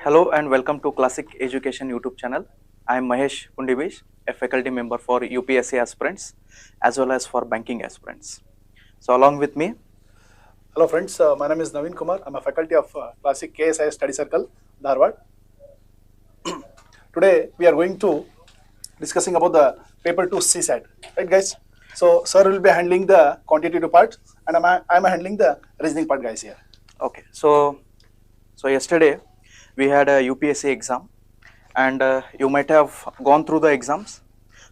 Hello and welcome to Classic Education YouTube channel. I am Mahesh Pundivish, a faculty member for UPSC aspirants as well as for banking aspirants. So along with me. Hello friends, my name is Naveen Kumar. I am a faculty of Classic KSISF Study Circle, Dharwad. Today we are going to discussing about the paper 2 CSAT, right guys? So sir will be handling the quantitative part and I am handling the reasoning part guys here. Okay, so yesterday we had a UPSC exam and you might have gone through the exams.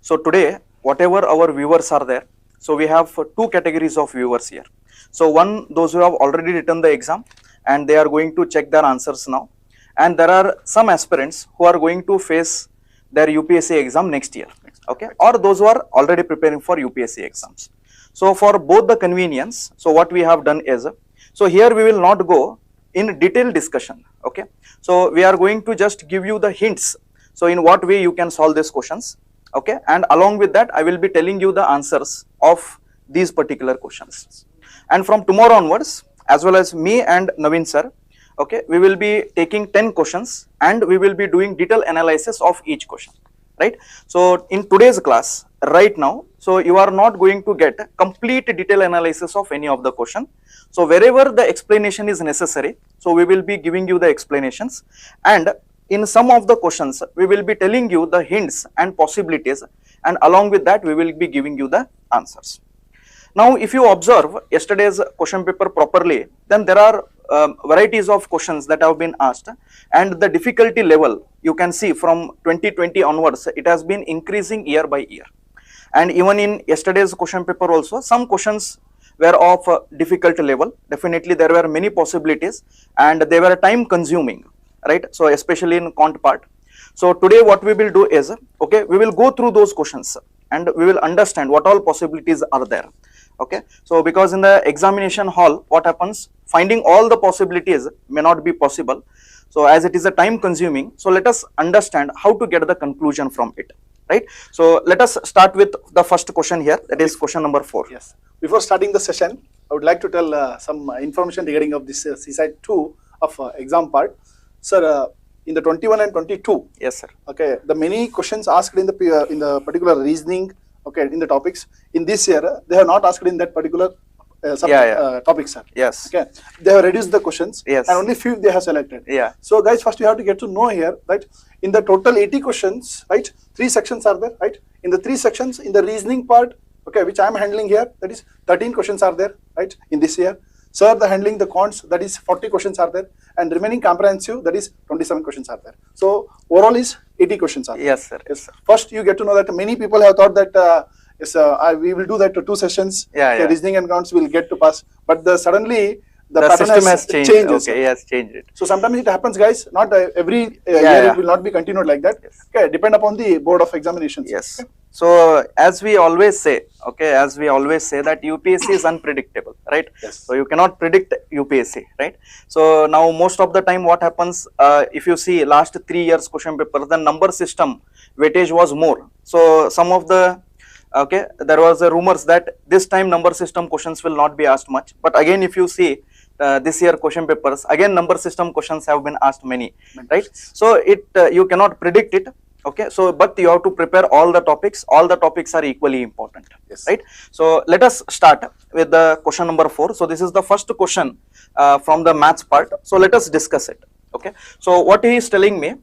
So today whatever our viewers are there, so we have two categories of viewers here. So one, those who have already written the exam and they are going to check their answers now, and there are some aspirants who are going to face their UPSC exam next year, okay, or those who are already preparing for UPSC exams. So for both the convenience, so what we have done is, so here we will not go in detailed discussion, okay. So we are going to just give you the hints, so in what way you can solve these questions, okay, and along with that I will be telling you the answers of these particular questions. And from tomorrow onwards, as well as me and Naveen sir, okay, we will be taking 10 questions and we will be doing detailed analysis of each question, right. So in today's class right now, so you are not going to get complete detailed analysis of any of the question. So wherever the explanation is necessary, so we will be giving you the explanations, and in some of the questions we will be telling you the hints and possibilities, and along with that we will be giving you the answers. Now if you observe yesterday's question paper properly, then there are varieties of questions that have been asked, and the difficulty level you can see from 2020 onwards it has been increasing year by year. And even in yesterday's question paper also, some questions were of difficult level. Definitely there were many possibilities and they were time consuming, right? So especially in quant part. So today what we will do is, okay, we will go through those questions and we will understand what all possibilities are there, okay. So because in the examination hall what happens, finding all the possibilities may not be possible. So as it is a time consuming, so let us understand how to get the conclusion from it, right. So let us start with the first question here, that is question number 4. Yes. Before starting the session, I would like to tell some information regarding of this CSAT 2 of exam part. Sir, in the 21 and 22, yes sir, okay, the many questions asked in the particular reasoning, okay, in the topics, in this year they have not asked in that particular topics, sir. Yes. Okay, they have reduced the questions, yes, and only few they have selected. Yeah. So guys, first you have to get to know here, right, in the total 80 questions, right, 3 sections are there, right. In the 3 sections, in the reasoning part, okay, which I am handling here, that is 13 questions are there, right, in this year. Sir, the handling the quants, that is 40 questions are there, and remaining comprehensive, that is 27 questions are there. So overall is 80 questions are there. Yes sir. Yes sir. First you get to know that many people have thought that yes, we will do that to 2 sessions, okay, reasoning and quants will get to pass, but suddenly the system has changed. Okay, yes, changed it. So sometimes it happens, guys, not every year it will not be continued like that. Yes. Okay, depend upon the board of examinations. Yes. Okay. So as we always say, okay, as we always say that UPSC is unpredictable, right? Yes. So you cannot predict UPSC, right? So now most of the time what happens, if you see last 3 years question paper, the number system weightage was more. So some of the, okay, there was a rumors that this time number system questions will not be asked much, but again if you see this year question papers, again number system questions have been asked many, right? So it you cannot predict it, okay. So but you have to prepare all the topics are equally important, yes, right? So let us start with the question number 4. So this is the first question from the maths part, so let us discuss it, okay. So what he is telling me,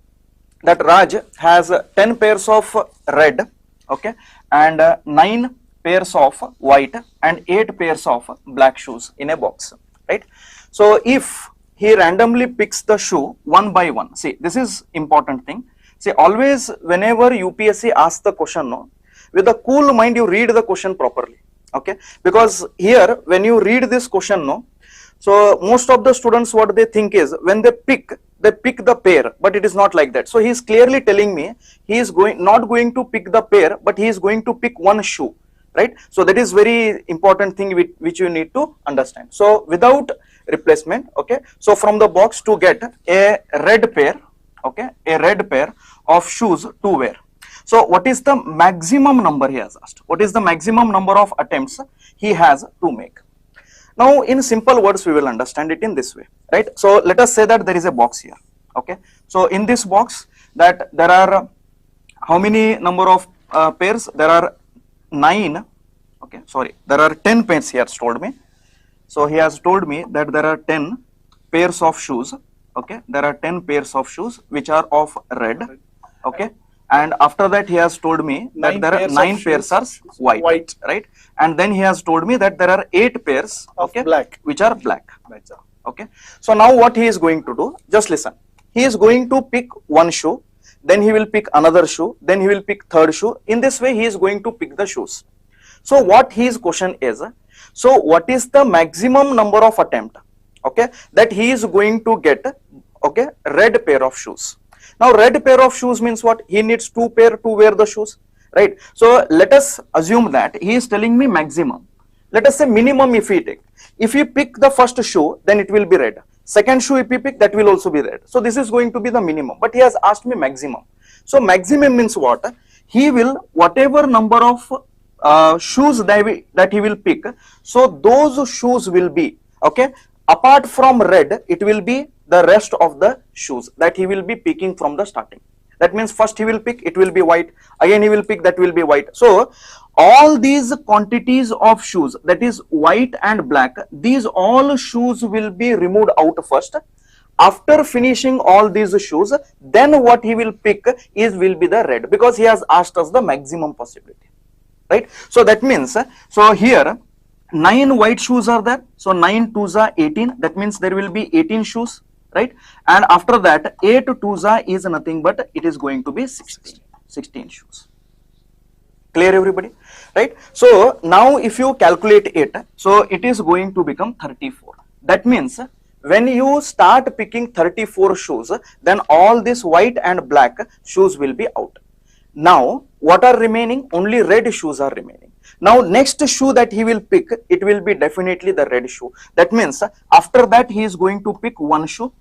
that Raj has 10 pairs of red, okay, and 9 pairs of white and 8 pairs of black shoes in a box, right? So if he randomly picks the shoe one by one, see, this is important thing. See, always whenever UPSC asks the question, no, with a cool mind you read the question properly, okay, because here when you read this question, no, so most of the students what they think is when they pick the pair, but it is not like that. So he is clearly telling me he is not going to pick the pair, but he is going to pick one shoe, right? So that is very important thing which you need to understand. So without replacement, okay, so from the box to get a red pair, okay, a red pair of shoes to wear. So what is the maximum number he has asked? What is the maximum number of attempts he has to make? Now in simple words we will understand it in this way, right? So let us say that there is a box here, Okay, so in this box that there are how many number of pairs? There are 9. Okay, sorry, there are 10 pairs he has told me. So he has told me that there are 10 pairs of shoes. Okay, there are 10 pairs of shoes which are of red. Okay, and after that he has told me that there are 9 pairs are white, right? And then he has told me that there are 8 pairs, okay, black, which are black. Okay, so now what he is going to do? Just listen. He is going to pick one shoe, then he will pick another shoe, then he will pick third shoe. In this way, he is going to pick the shoes. So what his question is, so what is the maximum number of attempt, okay, that he is going to get, okay, red pair of shoes. Now red pair of shoes means what? He needs 2 pair to wear the shoes, right? So let us assume that he is telling me maximum. Let us say minimum if he take. If you pick the first shoe, then it will be red. Second shoe if you pick, that will also be red. So this is going to be the minimum, but he has asked me maximum. So maximum means what? He will, whatever number of shoes that he will pick, so those shoes will be, okay, apart from red, it will be the rest of the shoes that he will be picking from the starting. That means first he will pick, it will be white, again he will pick, that will be white. So all these quantities of shoes, that is white and black, these all shoes will be removed out first. After finishing all these shoes, then what he will pick will be the red, because he has asked us the maximum possibility, right? So that means, so here 9 white shoes are there, so 9 twos are 18, that means there will be 18 shoes, right? And after that 8 twos are is nothing but it is going to be 16 shoes. Clear everybody, right? So now if you calculate it, so it is going to become 34. That means when you start picking 34 shoes, then all this white and black shoes will be out. Now what are remaining? Only red shoes are remaining. Now next shoe that he will pick, it will be definitely the red shoe. That means after that he is going to pick one shoe.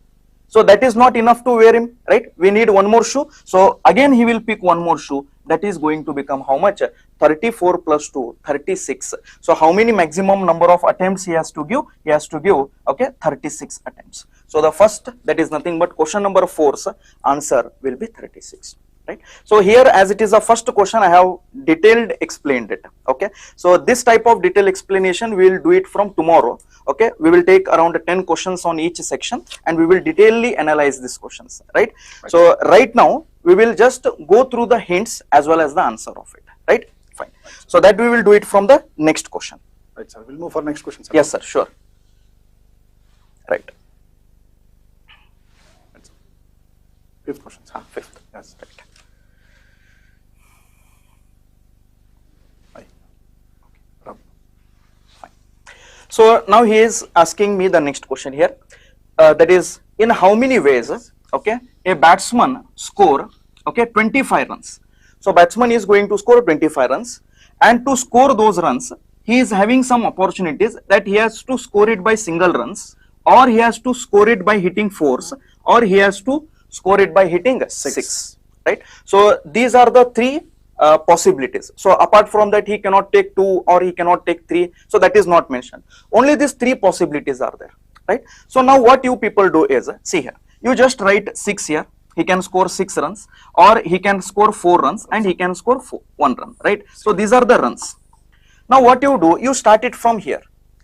So that is not enough to wear him, right? We need one more shoe. So again he will pick one more shoe. That is going to become how much? 34 plus 2, 36. So how many maximum number of attempts he has to give? He has to give, okay, 36 attempts. So the first, that is nothing but question number 4's answer will be 36. Right? So here, as it is a first question, I have detailed explained it. Okay, so this type of detailed explanation we will do it from tomorrow. Okay, we will take around 10 questions on each section and we will detailedly analyze these questions. Right? So right now we will just go through the hints as well as the answer of it. Right? Fine. So that we will do it from the next question. Right, sir. We'll move for next question, sir. Yes, sir. Sure. Right. Fifth question, sir. Fifth. Yes. Right. So now he is asking me the next question here, that is, in how many ways, okay, a batsman score, okay, 25 runs. So batsman is going to score 25 runs, and to score those runs, he is having some opportunities that he has to score it by single runs, or he has to score it by hitting fours, or he has to score it by hitting six, right? So these are the 3 possibilities. So apart from that, he cannot take 2 or he cannot take 3. So that is not mentioned. Only these 3 possibilities are there, right? So now what you people do is, see here, you just write 6 here. He can score 6 runs, or he can score 4 runs, and he can score 1 run, right? So these are the runs. Now what you do, you start it from here.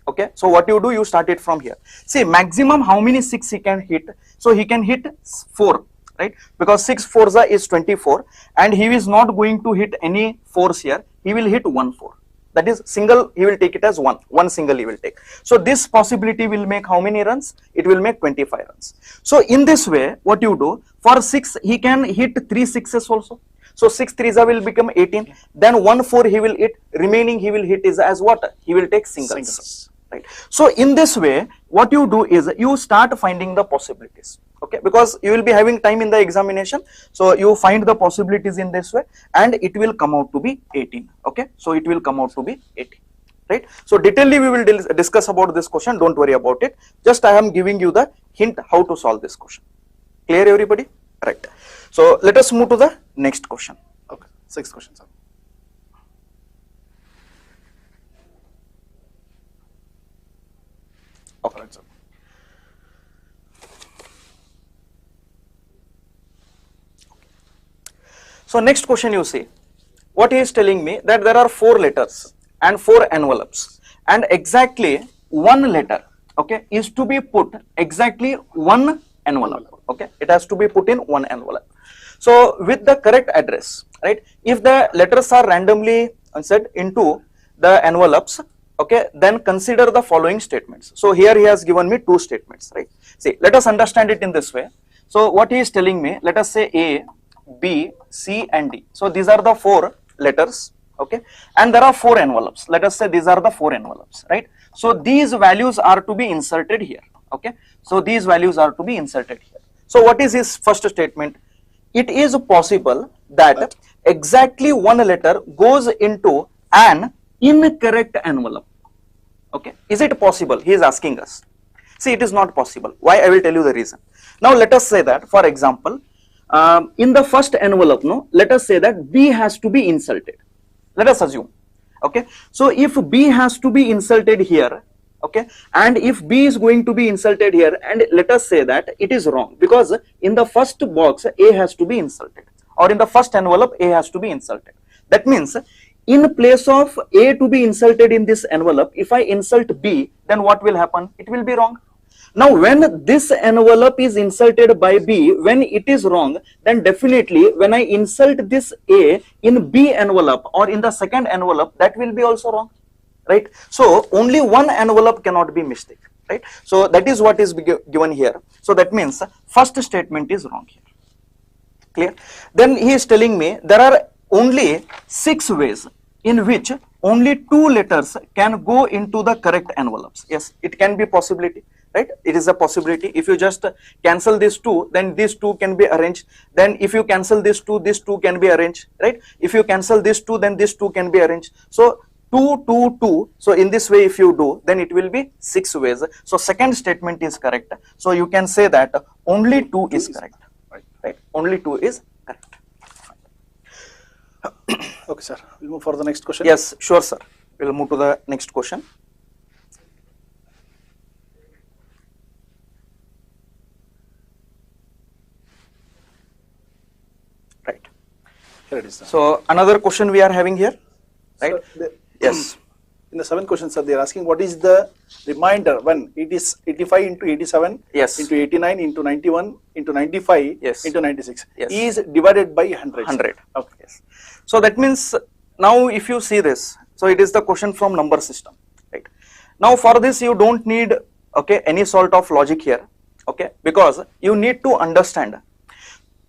Okay, so what you do, you start it from here. See, maximum how many 6 he can hit? So he can hit 4. Right, because 6 fours is 24, and he is not going to hit any 4s here. He will hit 1 4. That is single. He will take it as one single he will take. So this possibility will make how many runs? It will make 25 runs. So in this way, what you do, for 6 he can hit 3 6s also. So 6 3s will become 18. Then 1 4 he will hit. Remaining he will hit is as what? He will take singles. Right. So in this way, what you do is you start finding the possibilities. Okay, because you will be having time in the examination, so you find the possibilities in this way, and it will come out to be 18. Okay, so it will come out to be 18. Right. So detailedly we will discuss about this question. Don't worry about it. Just I am giving you the hint how to solve this question. Clear everybody? Right. So let us move to the next question. Okay. 6th question, sir. Okay. Right, sir. So next question you see, what he is telling me that there are 4 letters and 4 envelopes, and exactly one letter, okay, is to be put exactly one envelope, okay, it has to be put in one envelope. So with the correct address, right, if the letters are randomly set into the envelopes, okay, then consider the following statements. So here he has given me 2 statements, right. See, let us understand it in this way. So what he is telling me, let us say A, B, C and D. So these are the 4 letters, okay, and there are 4 envelopes. Let us say these are the 4 envelopes, right. So these values are to be inserted here, okay. So these values are to be inserted here. So what is his first statement? It is possible that exactly one letter goes into an incorrect envelope, okay. Is it possible? He is asking us. See, it is not possible. Why? I will tell you the reason. Now let us say that, for example, in the first envelope, no, let us say that B has to be inserted. Let us assume, okay. So if B has to be inserted here, okay, and if B is going to be inserted here, and let us say that it is wrong, because in the first box A has to be inserted, or in the first envelope A has to be inserted. That means in place of A to be inserted in this envelope, if I insert B, then what will happen? It will be wrong. Now when this envelope is inserted by B, when it is wrong, then definitely when I insert this A in B envelope or in the second envelope, that will be also wrong, right. So only one envelope cannot be mistake, right. So that is what is given here. So that means first statement is wrong here. Clear? Then he is telling me there are only 6 ways in which only 2 letters can go into the correct envelopes. Yes, it can be possibility, right. It is a possibility. If you just cancel these 2, then these 2 can be arranged. Then if you cancel these 2 can be arranged, right. If you cancel these 2, then these 2 can be arranged. So 2, 2, 2. So in this way, if you do, then it will be 6 ways. So second statement is correct. So you can say that only 2 is correct, right. Only 2 is correct. Okay, sir. We'll move for the next question. Yes, sure, sir. We'll move to the next question. Right. Here it is, sir. So another question we are having here, right? Sir, Yes. in the 7th question, sir, they are asking what is the remainder when it is 85 into 87, Yes. into 89, into 91, into 95, Yes. into 96 Yes. is divided by 100. 100. Okay. Yes. So that means now if you see this, so it is the question from number system, right? Now for this you don't need, okay, any sort of logic here, okay, because you need to understand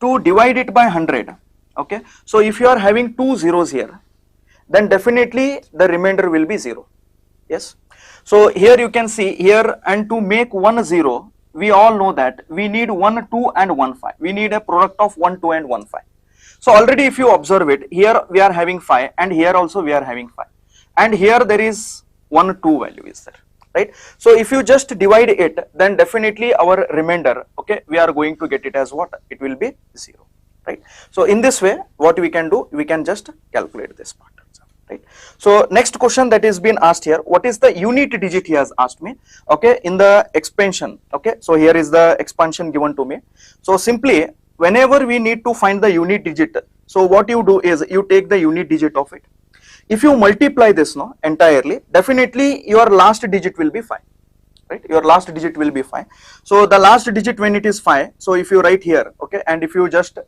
to divide it by 100, okay. So if you are having 2 zeros here, then definitely the remainder will be 0. Yes. So here you can see here, and to make 1 0, we all know that we need 1 2 and 1 5. We need a product of 1 2 and 1 5. So already if you observe it, here we are having 5 and here also we are having 5, and here there is 1 2 value is there, right. So if you just divide it, then definitely our remainder, okay, we are going to get it as what? It will be 0, right. So in this way, what we can do, we can just calculate this part, right. So next question that is being asked here, what is the unit digit he has asked me, okay, in the expansion, okay. So here is the expansion given to me. So simply whenever we need to find the unit digit, so what you do is you take the unit digit of it. If you multiply this, no, entirely, definitely your last digit will be 5, right. Your last digit will be 5. So the last digit when it is 5, so if you write here, okay, and if you just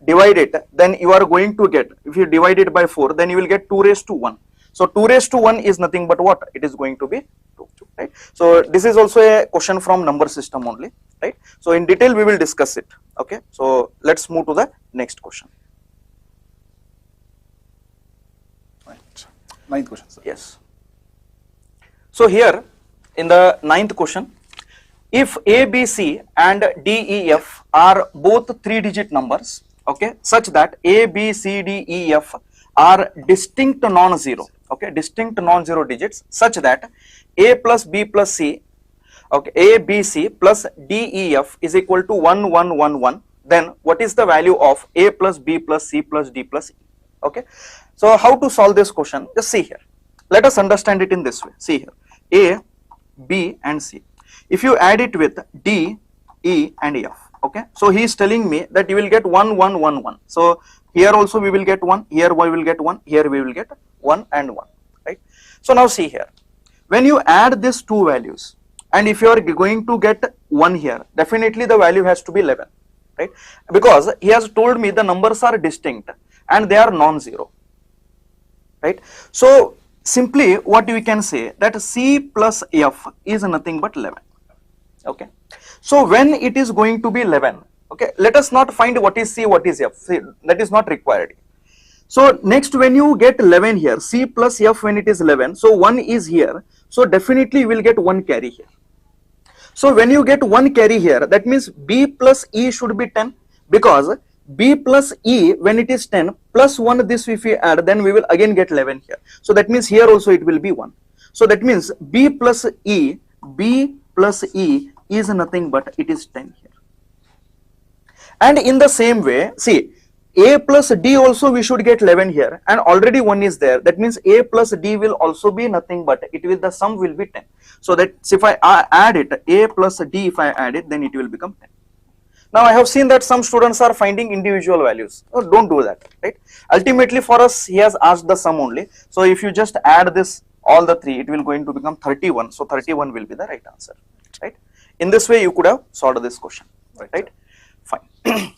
divide it, then you are going to get, if you divide it by 4, then you will get 2 raised to 1. So 2 raised to 1 is nothing but what? It is going to be 2, right. So this is also a question from number system only, right. So in detail we will discuss it, okay. So let's move to the next question. Right. 9th question, sir. Yes. So here in the 9th question, if A, B, C and D, E, F are both 3-digit numbers, okay, such that A, B, C, D, E, F are distinct non-zero, okay, distinct non-zero digits, such that A plus B plus C, okay, A, B, C plus D, E, F is equal to 1, 1, 1, 1, then what is the value of A plus B plus C plus D plus E, okay. So how to solve this question? Just see here. Let us understand it in this way. See here, A, B and C. If you add it with D, E and F, okay. So he is telling me that you will get 1, 1, 1, 1. So Here also we will get 1, here we will get 1, here we will get 1 and 1, right? So now see here, when you add these two values, and if you are going to get 1 here, definitely the value has to be 11, right? Because he has told me the numbers are distinct and they are non-zero, right? So simply what we can say that C plus F is nothing but 11, okay? So when it is going to be 11, okay, let us not find what is C, what is F, see, that is not required. So next, when you get 11 here, C plus F when it is 11, so 1 is here, so definitely you will get 1 carry here. So when you get 1 carry here, that means B plus E should be 10, because B plus E when it is 10 plus 1, this if we add, then we will again get 11 here. So that means here also it will be 1. So that means B plus E is nothing but it is 10 here. And in the same way, see, A plus D also we should get 11 here, and already 1 is there. That means A plus D will also be nothing but it will, the sum will be 10. So that if I add it, A plus D, if I add it, then it will become 10. Now I have seen that some students are finding individual values. Oh, don't do that, right? Ultimately for us, he has asked the sum only. So if you just add this, all the 3, it will going to become 31. So 31 will be the right answer, right? In this way, you could have solved this question, right? Fine.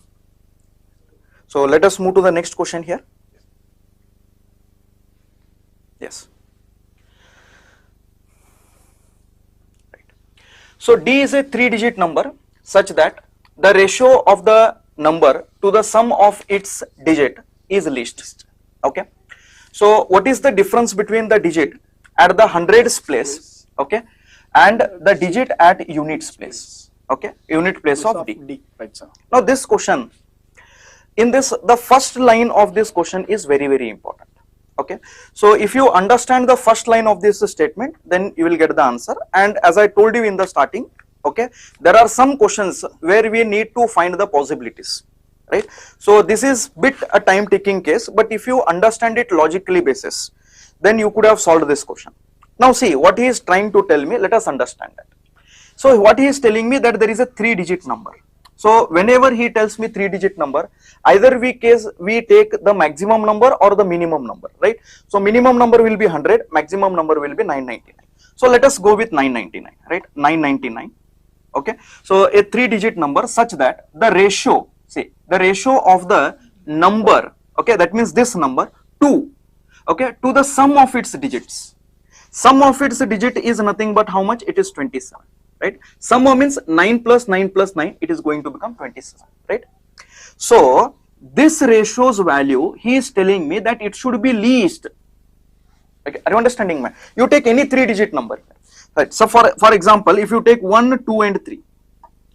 So let us move to the next question here. Yes. Right. So D is a 3-digit number such that the ratio of the number to the sum of its digit is least. Okay. So what is the difference between the digit at the hundreds place, okay, and the digit at units place, okay, unit place of D. Right, sir. Now this question, in this, the first line of this question is very, very important. Okay, so if you understand the first line of this statement, then you will get the answer. And as I told you in the starting, okay, there are some questions where we need to find the possibilities, right? So this is bit a time taking case, but if you understand it logically basis, then you could have solved this question. Now see what he is trying to tell me, let us understand that. So what he is telling me that there is a 3-digit number. So whenever he tells me 3-digit number, either we take the maximum number or the minimum number, right? So minimum number will be 100, maximum number will be 999. So let us go with 999, right? 999. Okay. So a 3-digit number such that the ratio, see, the ratio of the number, okay, that means this number, to, okay, to the sum of its digits. Sum of its digit is nothing but how much? It is 27. Right? Sum means 9 plus 9 plus 9, it is going to become 27, right? So this ratio's value, he is telling me that it should be least. Okay, are you understanding, man? You take any 3-digit number, right? So for example, if you take 1, 2 and 3,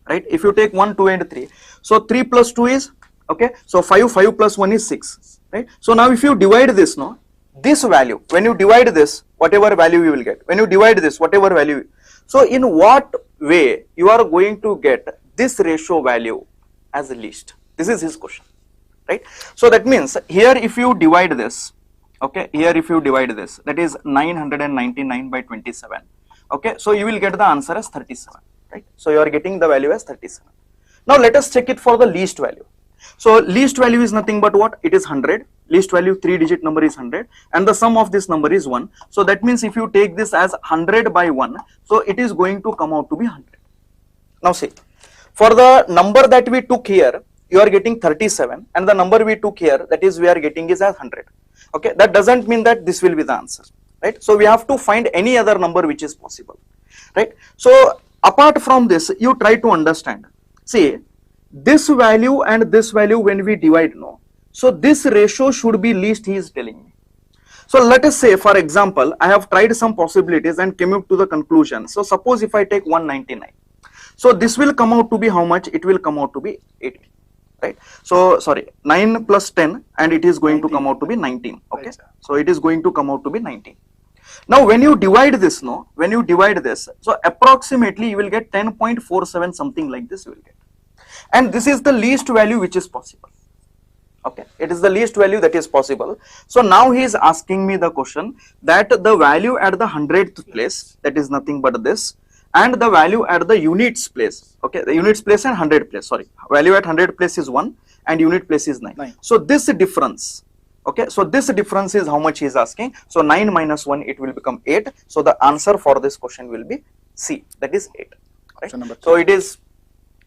right? If you take 1, 2 and 3, so 3 plus 2 is, okay, so 5 plus 1 is 6, right? So now if you divide this, no, this value, when you divide this, whatever value you will get, when you divide this, whatever value, so in what way you are going to get this ratio value as the least? This is his question, right? So that means here if you divide this, okay, here if you divide this, that is 999 by 27, okay, so you will get the answer as 37, right? So you are getting the value as 37. Now let us check it for the least value. So least value is nothing but what? It is 100. Least value 3-digit number is 100, and the sum of this number is 1. So that means if you take this as 100 by 1, so it is going to come out to be 100. Now see, for the number that we took here, you are getting 37, and the number we took here, that is we are getting is as 100. Okay, that doesn't mean that this will be the answer, right? So we have to find any other number which is possible, right? So apart from this, you try to understand. See, this value and this value when we divide, no, so this ratio should be least, he is telling me. So let us say, for example, I have tried some possibilities and came up to the conclusion. So suppose if I take 199, so this will come out to be how much? It will come out to be 80, right? So sorry, 9 plus 10, and it is going 19. to come out to be 19, okay? Right, So it is going to come out to be 19. Now when you divide this, no, when you divide this, so approximately you will get 10.47, something like this you will get. And this is the least value which is possible. Okay, it is the least value that is possible. So now he is asking me the question that the value at the 100th place, that is nothing but this, and the value at the units place, okay, the units place and 100 place, sorry, value at 100 place is 1, and unit place is 9. 9. So this difference, okay, so this difference is how much he is asking. So 9 minus 1, it will become 8. So the answer for this question will be C, that is 8. Right? So it is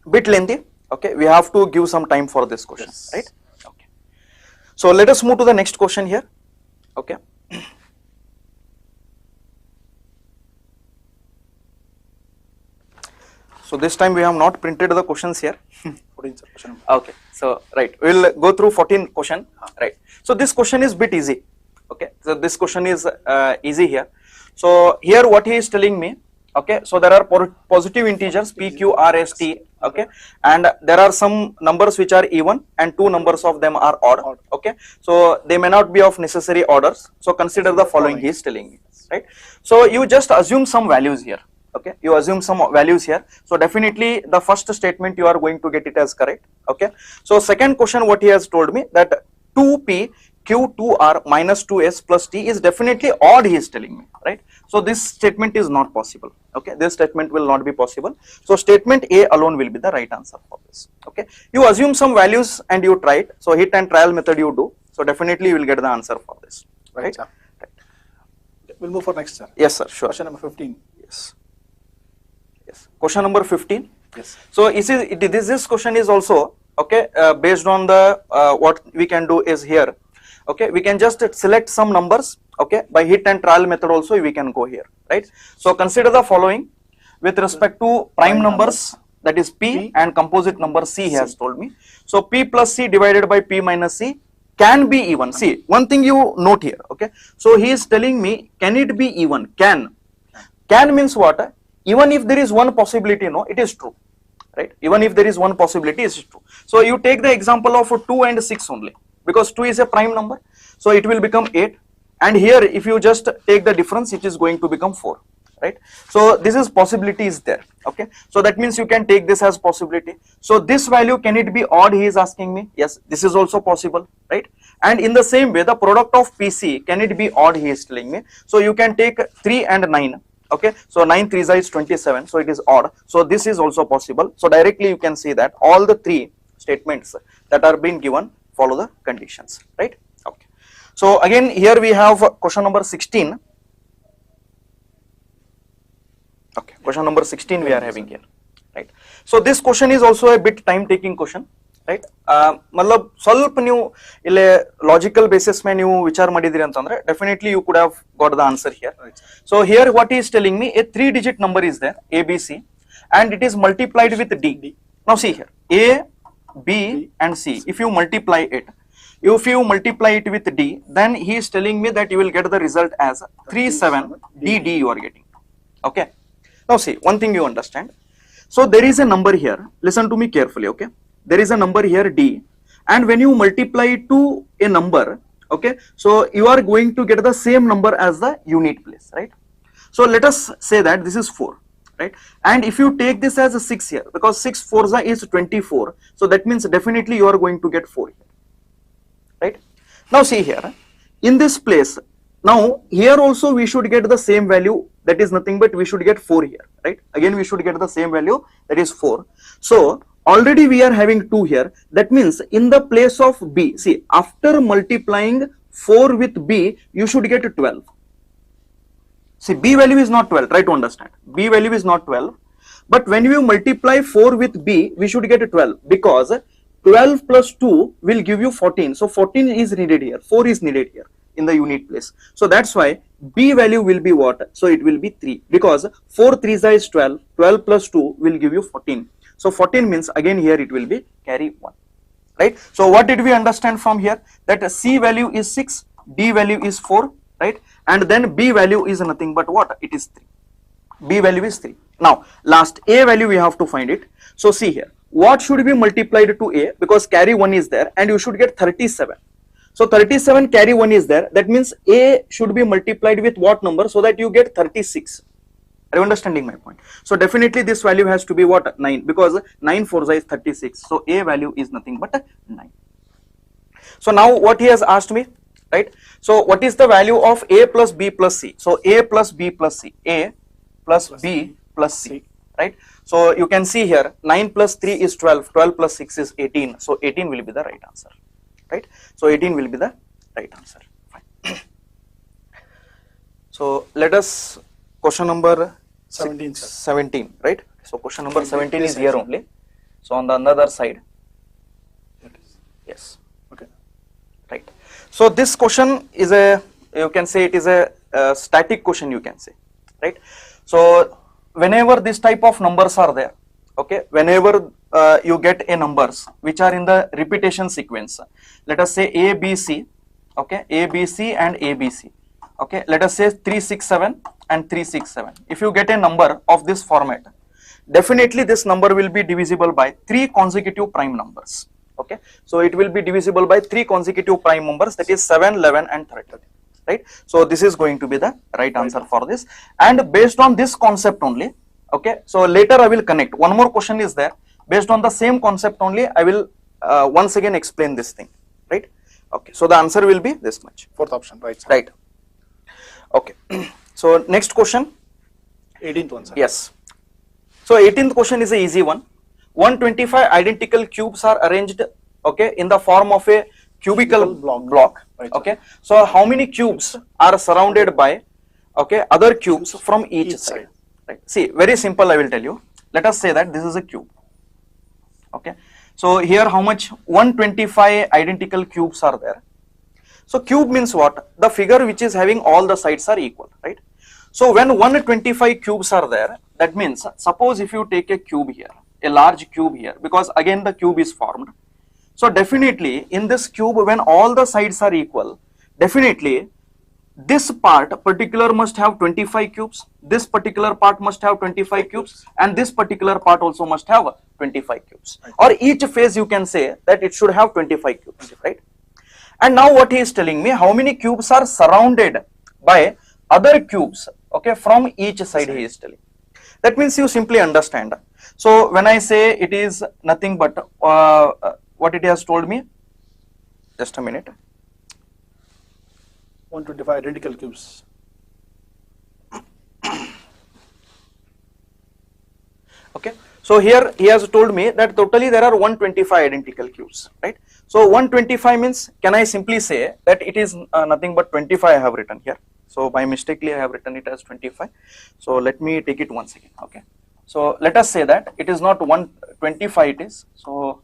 bit lengthy. Okay, we have to give some time for this question, yes. right? Okay. So let us move to the next question here. Okay. So this time we have not printed the questions here. 14 question. Okay, so right, we'll go through 14 question, right? So this question is bit easy. Okay, so this question is easy here. So here what he is telling me, okay, so there are positive integers p, q, r, s, t, okay, and there are some numbers which are even and two numbers of them are odd, okay, so they may not be of necessary orders. So consider the following he is telling me, right? So you just assume some values here. Okay, you assume some values here. So definitely the first statement you are going to get it as correct. Okay, so second question what he has told me that 2p q 2r minus 2s plus t is definitely odd, he is telling me, right? So this statement is not possible. Okay, this statement will not be possible. So statement A alone will be the right answer for this. Okay, you assume some values and you try it. So hit and trial method you do. So definitely you will get the answer for this. Right, sir. Right. We'll move for next, sir. Yes, sir. Sure. Question number 15. Yes. Yes. Question number 15. Yes. So this question is also okay based on the what we can do is here. Okay, we can just select some numbers. Okay, by hit and trial method also we can go here. Right. So consider the following with respect to prime numbers, that is p, and composite number c. He has told me. So p plus c divided by p minus c can be even. See, one thing you note here. Okay, so he is telling me, can it be even? Can means what? Even if there is one possibility, no, it is true, right? Even if there is one possibility, it is true. So you take the example of 2 and 6 only, because 2 is a prime number, so it will become 8. And here, if you just take the difference, it is going to become 4, right? So this is possibility is there. Okay, so that means you can take this as possibility. So this value, can it be odd? He is asking me. Yes, this is also possible, right? And in the same way, the product of PC, can it be odd? He is telling me. So you can take 3 and 9. Okay, so 9 3 is 27, so it is odd. So this is also possible. So directly you can see that all the three statements that are being given follow the conditions, right? Okay. So again here we have question number 16. Okay, question number 16 we are having here, right? So this question is also a bit time taking question, right? मतलब ಸ್ವಲ್ಪ ನೀವು ಇಲ್ಲಿ logical basis ಮೇಲೆ ನೀವು ವಿಚಾರ ಮಾಡಿದ್ರಿ ಅಂತಂದ್ರೆ definitely you could have got the answer here. So here what he is telling me, a 3-digit number is there, ABC, and it is multiplied with D. Now see here, A, B and C, if you multiply it with D, then he is telling me that you will get the result as 37DD you are getting. Okay, now see, one thing you understand. So there is a number here, listen to me carefully. Okay, there is a number here D, and when you multiply it to a number, okay, so you are going to get the same number as the unit place, right? So let us say that this is 4, right? And if you take this as a 6 here, because 6 4s is 24, so that means definitely you are going to get 4 here, right? Now see here, in this place, now here also we should get the same value, that is nothing but we should get 4 here, right? Again we should get the same value, that is 4. So already we are having 2 here, that means in the place of B, see, after multiplying 4 with B, you should get 12. See, B value is not 12, try to understand. B value is not 12, but when you multiply 4 with B, we should get 12, because 12 plus 2 will give you 14. So 14 is needed here, 4 is needed here in the unit place. So that's why B value will be what? So it will be 3, because 4 3s is 12, 12 plus 2 will give you 14. So 14 means again here it will be carry 1, right? So what did we understand from here? That C value is 6, D value is 4, right? And then B value is nothing but what? It is 3. B value is 3. Now last A value we have to find it. So see here, what should be multiplied to A, because carry 1 is there, and you should get 37. So 37 carry 1 is there, that means A should be multiplied with what number, so that you get 36. Are you understanding my point? So definitely this value has to be what? 9, because 9 4s is 36. So A value is nothing but 9. So now what he has asked me, right? So what is the value of A plus B plus C? So A plus B plus C, A plus B plus C, right? So you can see here 9 plus 3 is 12, 12 plus 6 is 18, so 18 will be the right answer, right? So 18 will be the right answer. Fine. So let us question number 17, sir. 17, right? So question number 17 is here only. So on the another side, yes, Okay. right. So this question is a, you can say it is a static question, you can say, right? So whenever this type of numbers are there, okay, whenever you get a numbers which are in the repetition sequence, let us say A, B, C, okay, A, B, C and A, B, C, okay, let us say 3, 6, 7 and 3, 6, 7. If you get a number of this format, definitely this number will be divisible by 3 consecutive prime numbers, okay. So it will be divisible by 3 consecutive prime numbers, that is 7, 11 and 13, right? So this is going to be the right answer for this, and based on this concept only, okay, so later I will connect. One more question is there, based on the same concept only I will once again explain this thing, right? Okay, so the answer will be this much. Fourth option, right, sir. Right. Okay. So next question. 18th one, sir. Yes. So 18th question is a easy one. 125 identical cubes are arranged, okay, in the form of a cubical block. Right, Okay. So how many cubes are surrounded by, okay, other cubes from each side? Right. See, very simple. I will tell you. Let us say that this is a cube. Okay. So here how much? 125 identical cubes are there. So cube means what? The figure which is having all the sides are equal, right? So when 125 cubes are there, that means suppose if you take a cube here, a large cube here, because again the cube is formed. So definitely in this cube, when all the sides are equal, definitely this part particular must have 25 cubes, this particular part must have 25 cubes, and this particular part also must have 25 cubes. Or each phase you can say that it should have 25 cubes, right? And now what he is telling me, how many cubes are surrounded by other cubes, okay, from each side he is telling. That means you simply understand. So when I say it is nothing but what it has told me, just a minute. 125 identical cubes. Okay, so here he has told me that totally there are 125 identical cubes, right? So 125 means, can I simply say that it is nothing but 25 I have written here. So by mistakenly I have written it as 25. So let me take it once again, okay. So let us say that it is not 125 it is. So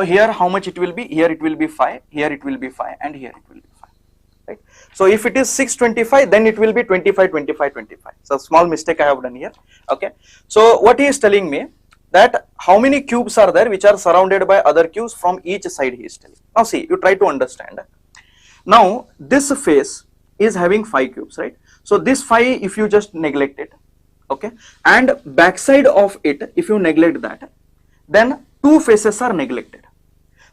here how much it will be? Here it will be 5, here it will be 5 and here it will be 5, right? So if it is 625 then it will be 25, 25, 25. So small mistake I have done here, okay. So what he is telling me, that how many cubes are there which are surrounded by other cubes from each side he is telling. Now see, you try to understand. Now this face is having 5 cubes, right? So this 5 if you just neglect it, okay, and backside of it if you neglect that, then 2 faces are neglected.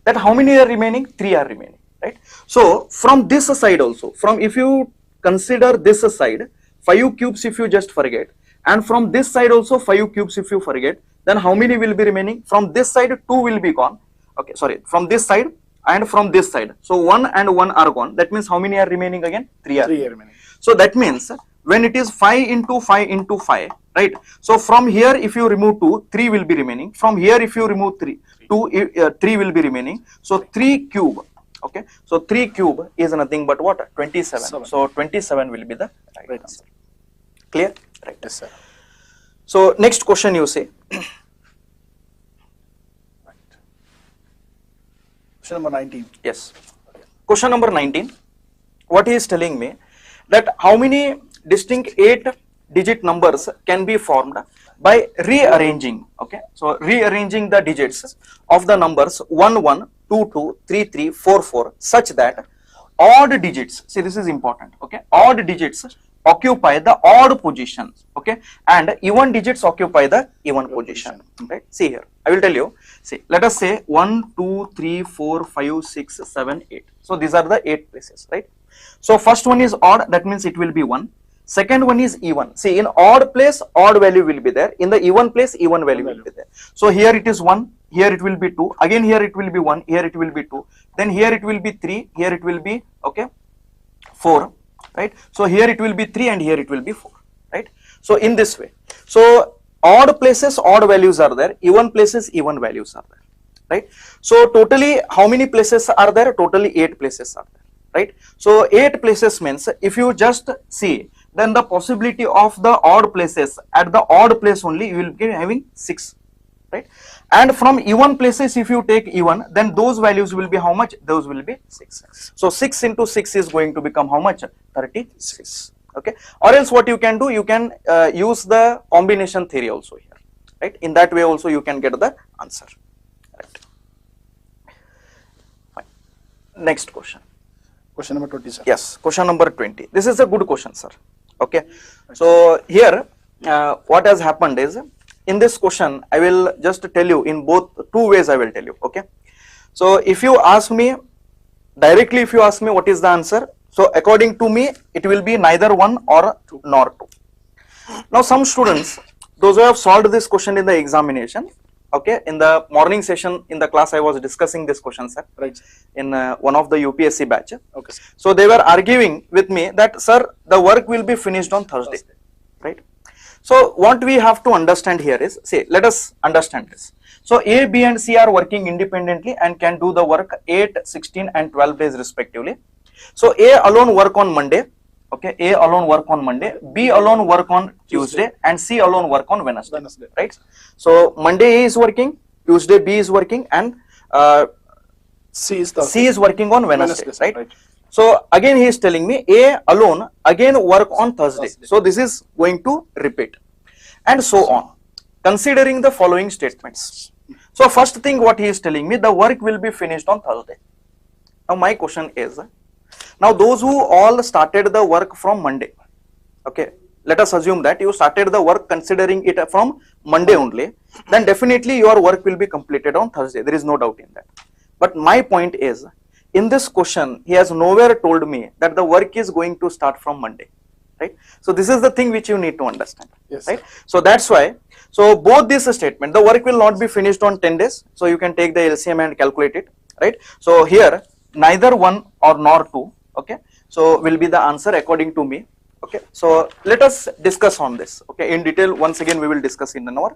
That how many are remaining? 3 are remaining, right? So from this side also, from if you consider this side, 5 cubes if you just forget, and from this side also 5 cubes if you forget, then how many will be remaining? From this side 2 will be gone, okay, sorry, from this side and from this side. So 1 and 1 are gone. That means how many are remaining again? 3 are remaining. So that means when it is 5 into 5 into 5, right? So from here if you remove 2, 3 will be remaining. From here if you remove 3, 3 will be remaining. So 3 cube, okay. So 3 cube is nothing but what? 27. So 27 will be the right answer. Clear? Right. Yes, sir. So next question you say. Question number 19. Yes. Question number 19. What he is telling me, that how many distinct 8-digit numbers can be formed by rearranging, okay. So rearranging the digits of the numbers 1, 1, 2, 2, 3, 3, 4, 4 such that odd digits, see this is important, okay, odd digits occupy the odd positions, okay, and even digits occupy the even position, right? See here, I will tell you. See, let us say 1, 2, 3, 4, 5, 6, 7, 8. So these are the 8 places, right? So first one is odd, that means it will be 1. Second one is even. See, in odd place, odd value will be there. In the even place, even value will be there. So here it is 1, here it will be 2. Again here it will be 1, here it will be 2. Then here it will be 3, here it will be, okay, 4. Right? So here it will be 3 and here it will be 4, right? So in this way. So odd places odd values are there, even places even values are there, right? So totally how many places are there? Totally 8 places are there, right? So 8 places means if you just see, then the possibility of the odd places, at the odd place only you will be having 6, right? And from even places if you take even, then those values will be how much? Those will be 6. So 6 into 6 is going to become how much? 36. Okay, or else what you can do, you can use the combination theory also here, right? In that way also you can get the answer, right? Fine. Next question. Question number 20, sir. Yes, question number 20. This is a good question, sir. Okay, so here what has happened is, in this question I will just tell you in both 2 ways I will tell you. Okay, so if you ask me directly, if you ask me what is the answer, so according to me it will be neither 1 or 2 nor 2. Now some students, those who have solved this question in the examination, okay, in the morning session in the class I was discussing this question, sir, Right. in one of the UPSC batch. Okay. So they were arguing with me that, sir, the work will be finished on Thursday, right? So what we have to understand here is, say, let us understand this. So A, B and C are working independently and can do the work 8, 16 and 12 days respectively. So A alone work on Monday, okay, A alone work on Monday, B alone work on Tuesday and C alone work on Wednesday, right? So Monday A is working, Tuesday B is working and C is working on Wednesday, right? right? So again he is telling me A alone again work on Thursday. So this is going to repeat and so on, considering the following statements. So first thing what he is telling me, the work will be finished on Thursday. Now my question is, now those who all started the work from Monday, okay, let us assume that you started the work considering it from Monday only, then definitely your work will be completed on Thursday. There is no doubt in that. But my point is, in this question, he has nowhere told me that the work is going to start from Monday, right? So this is the thing which you need to understand, Yes, right? So that's why, so both this statement, the work will not be finished on 10 days. So you can take the LCM and calculate it, right? So here, neither 1 or nor 2, okay? So will be the answer according to me. Okay, so let us discuss on this, okay, in detail. Once again we will discuss in our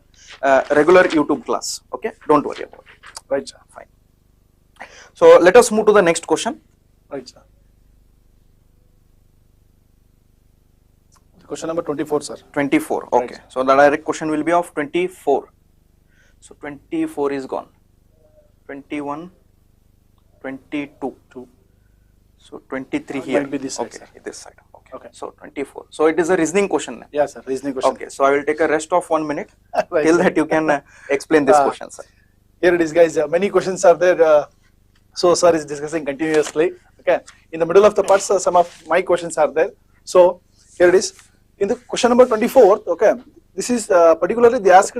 regular YouTube class, okay, don't worry about it. Right, sir. Fine. So let us move to the next question. Right, sir. Question number 24, sir. 24, okay. Right. So the direct question will be of 24. So 24 is gone. 21, 22. So 23 here. Might be this side, okay, sir. this side. Okay. So 24. So it is a reasoning question. Yeah, sir. Reasoning question. Okay, so I will take a rest of 1 minute Right, till sir. that you can explain this question, sir. Here it is, guys. Many questions are there. So sir is discussing continuously. Okay. In the middle of the parts, some of my questions are there. So here it is. In the question number 24, okay, this is particularly they asked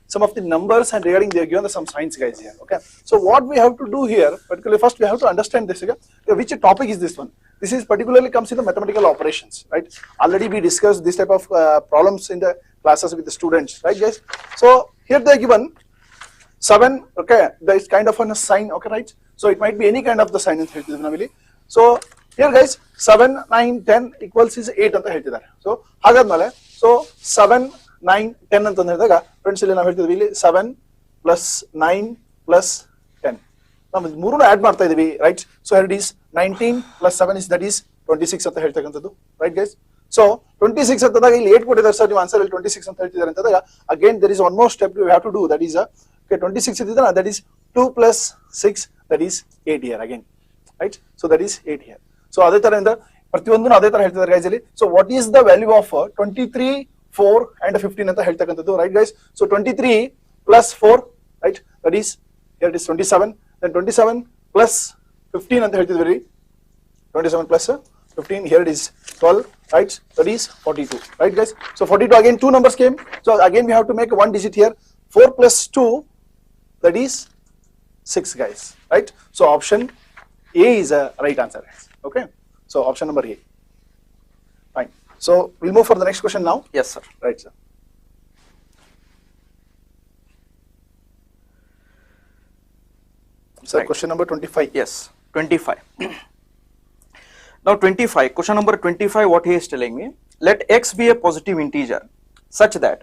some of the numbers and regarding they have given some signs, guys, here. Okay. So what we have to do here, particularly first we have to understand this. Okay, which topic is this one? This is particularly comes in the mathematical operations, right? Already we discussed this type of problems in the classes with the students, right, guys? So here they are given 7, okay, there is kind of a sign, okay, right? So it might be any kind of the sign in family. So here, guys, 7, 9, 10 equals is 8 ಅಂತ ಹೇಳ್ತಿದ್ದಾರೆ. So ಹಾಗಾದ್ಮೇಲೆ so 7, 9, 10 ಅಂತ ಹೇಳಿದಾಗ friends ಇಲ್ಲಿ ನಾವು ಹೇಳ್ತಿದ್ವಿ ಇಲ್ಲಿ 7 plus 9 plus 10. ನಾವು ಮೂರನ್ನು add ಮಾಡ್ತಾ ಇದೀವಿ, right? So here it is 19 plus 7 is that is 26 ಅಂತ ಹೇಳ್ತಕ್ಕಂಥದ್ದು, ರೈಟ್ ಗೈಸ್? So 26 ಅಂತಂದಾಗ ಇಲ್ಲಿ 8 ಕೊಟ್ಟಿದ್ದಾರೆ ಸರ್, ನೀವು ಆನ್ಸರ್ ಇಲ್ಲಿ 26 ಅಂತ ಹೇಳ್ತಿದ್ದಾರೆ ಅಂತಂದಾಗ again there is one more step you have to do, that is okay, 26 ಇದ್ದಿದ್ರೆ that is 2 plus 6, that is 8 here again, right? So that is 8 here. So ಅದೇ ತರ ಇಂದ ಪ್ರತಿಯೊಂದನ್ನು ಅದೇ ತರ ಹೇಳ್ತಿದ್ದಾರೆ ಗೈಸ್ ಇಲ್ಲಿ. So what is the value of 23, 4 and 15 ಅಂತ ಹೇಳ್ತಕ್ಕಂಥದ್ದು, right guys? So 23 plus 4, right, that is here it is 27, then 27 plus 15 ಅಂತ ಹೇಳ್ತಿದ್ವಿ, 27 plus 15, here it is 12, right, that is 42, right guys? So 42, again 2 numbers came, so again we have to make 1 digit here. 4 plus 2, that is 6, guys, right? So option A is a right answer, guys. Okay, so option number A. Fine. So we'll move for the next question now. Yes, sir. Right, sir. Sir, Right. question number 25. Yes, 25. Now 25, question number 25, what he is telling me, let x be a positive integer such that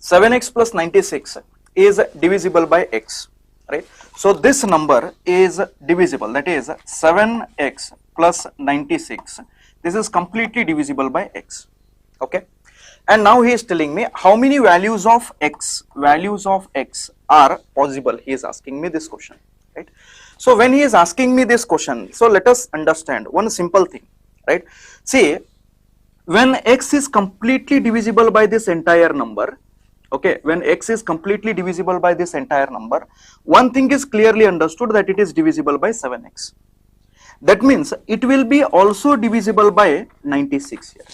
7x plus 96 is divisible by x, right? So this number is divisible, that is 7x plus 96. This is completely divisible by x, okay? And now he is telling me how many values of x are possible. He is asking me this question, right? So when he is asking me this question, so let us understand one simple thing, right? See, when x is completely divisible by this entire number, okay, when x is completely divisible by this entire number, one thing is clearly understood, that it is divisible by 7x. That means it will be also divisible by 96 here,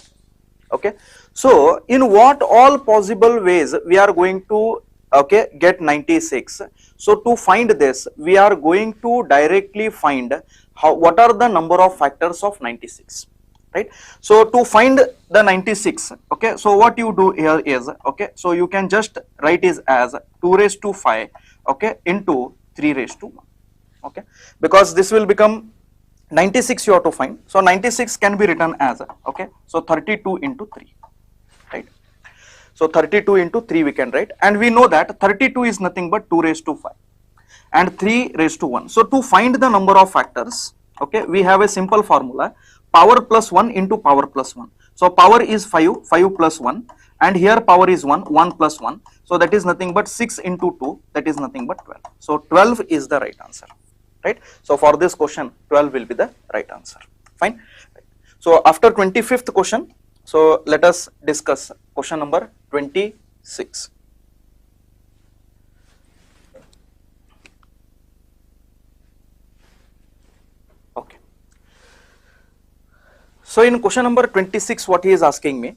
okay? So in what all possible ways we are going to, okay, get 96? So to find this, we are going to directly find what are the number of factors of 96, right? So to find the 96, okay, so what you do here is, okay, so you can just write it as 2 raised to 5, okay, into 3 raised to 1, okay, because this will become 96 you have to find. So 96 can be written as, okay, so 32 into 3, right? So 32 into 3 we can write, and we know that 32 is nothing but 2 raised to 5 and 3 raised to 1. So to find the number of factors, okay, we have a simple formula, power plus 1 into power plus 1. So power is 5, 5 plus 1, and here power is 1, 1 plus 1. So that is nothing but 6 into 2, that is nothing but 12. So 12 is the right answer, right? So for this question, 12 will be the right answer, fine. So after 25th question, so let us discuss question number 26. Okay. So in question number 26, what he is asking me,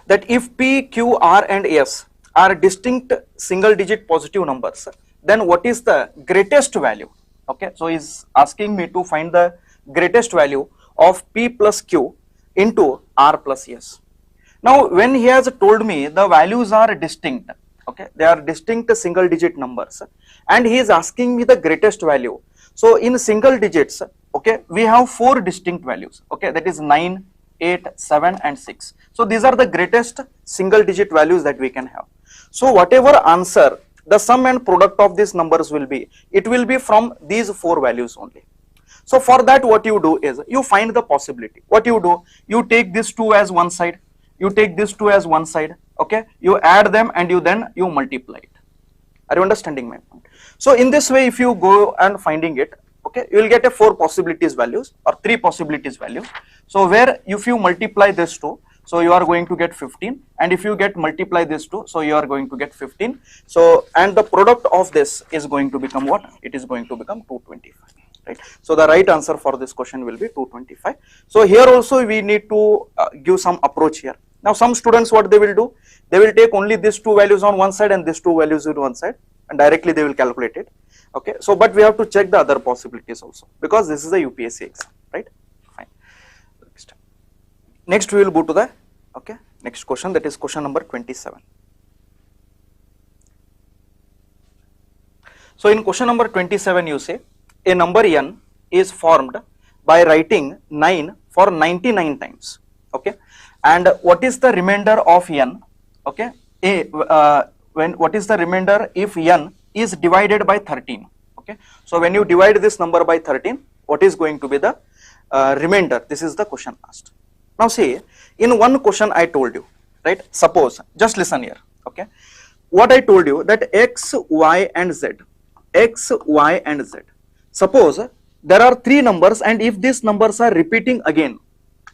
that if P, Q, R and S are distinct single digit positive numbers, then what is the greatest value? Okay, so he is asking me to find the greatest value of P plus Q into R plus S. Now when he has told me the values are distinct, okay, they are distinct single digit numbers, and he is asking me the greatest value. So in single digits, okay, we have 4 distinct values, okay, that is 9, 8, 7 and 6. So these are the greatest single digit values that we can have. So whatever answer, the sum and product of these numbers will be, it will be from these 4 values only. So for that, what you do is, you find the possibility. What you do, you take this 2 as one side, you take this 2 as one side, okay, you add them and you multiply it. Are you understanding my point? So in this way, if you go and finding it, okay, you will get a 4 possibilities values or 3 possibilities value. So where if you multiply this 2, so you are going to get 15, and if you get multiply this 2, so you are going to get 15. So and the product of this is going to become what? It is going to become 225. Right. So the right answer for this question will be 225. So here also we need to give some approach here. Now some students, what they will do, they will take only these 2 values on one side and these 2 values on one side, and directly they will calculate it. Okay. So but we have to check the other possibilities also, because this is a UPSC exam, right? Fine. Next we will go to the, okay, next question, that is question number 27. So in question number 27, you say a number n is formed by writing 9 for 99 times, okay, and what is the remainder of n, okay, what is the remainder if n is divided by 13, okay. So when you divide this number by 13, what is going to be the remainder? This is the question asked. Now see, in one question I told you, right, suppose, just listen here, okay, what I told you, that x, y and z, suppose there are 3 numbers, and if these numbers are repeating again,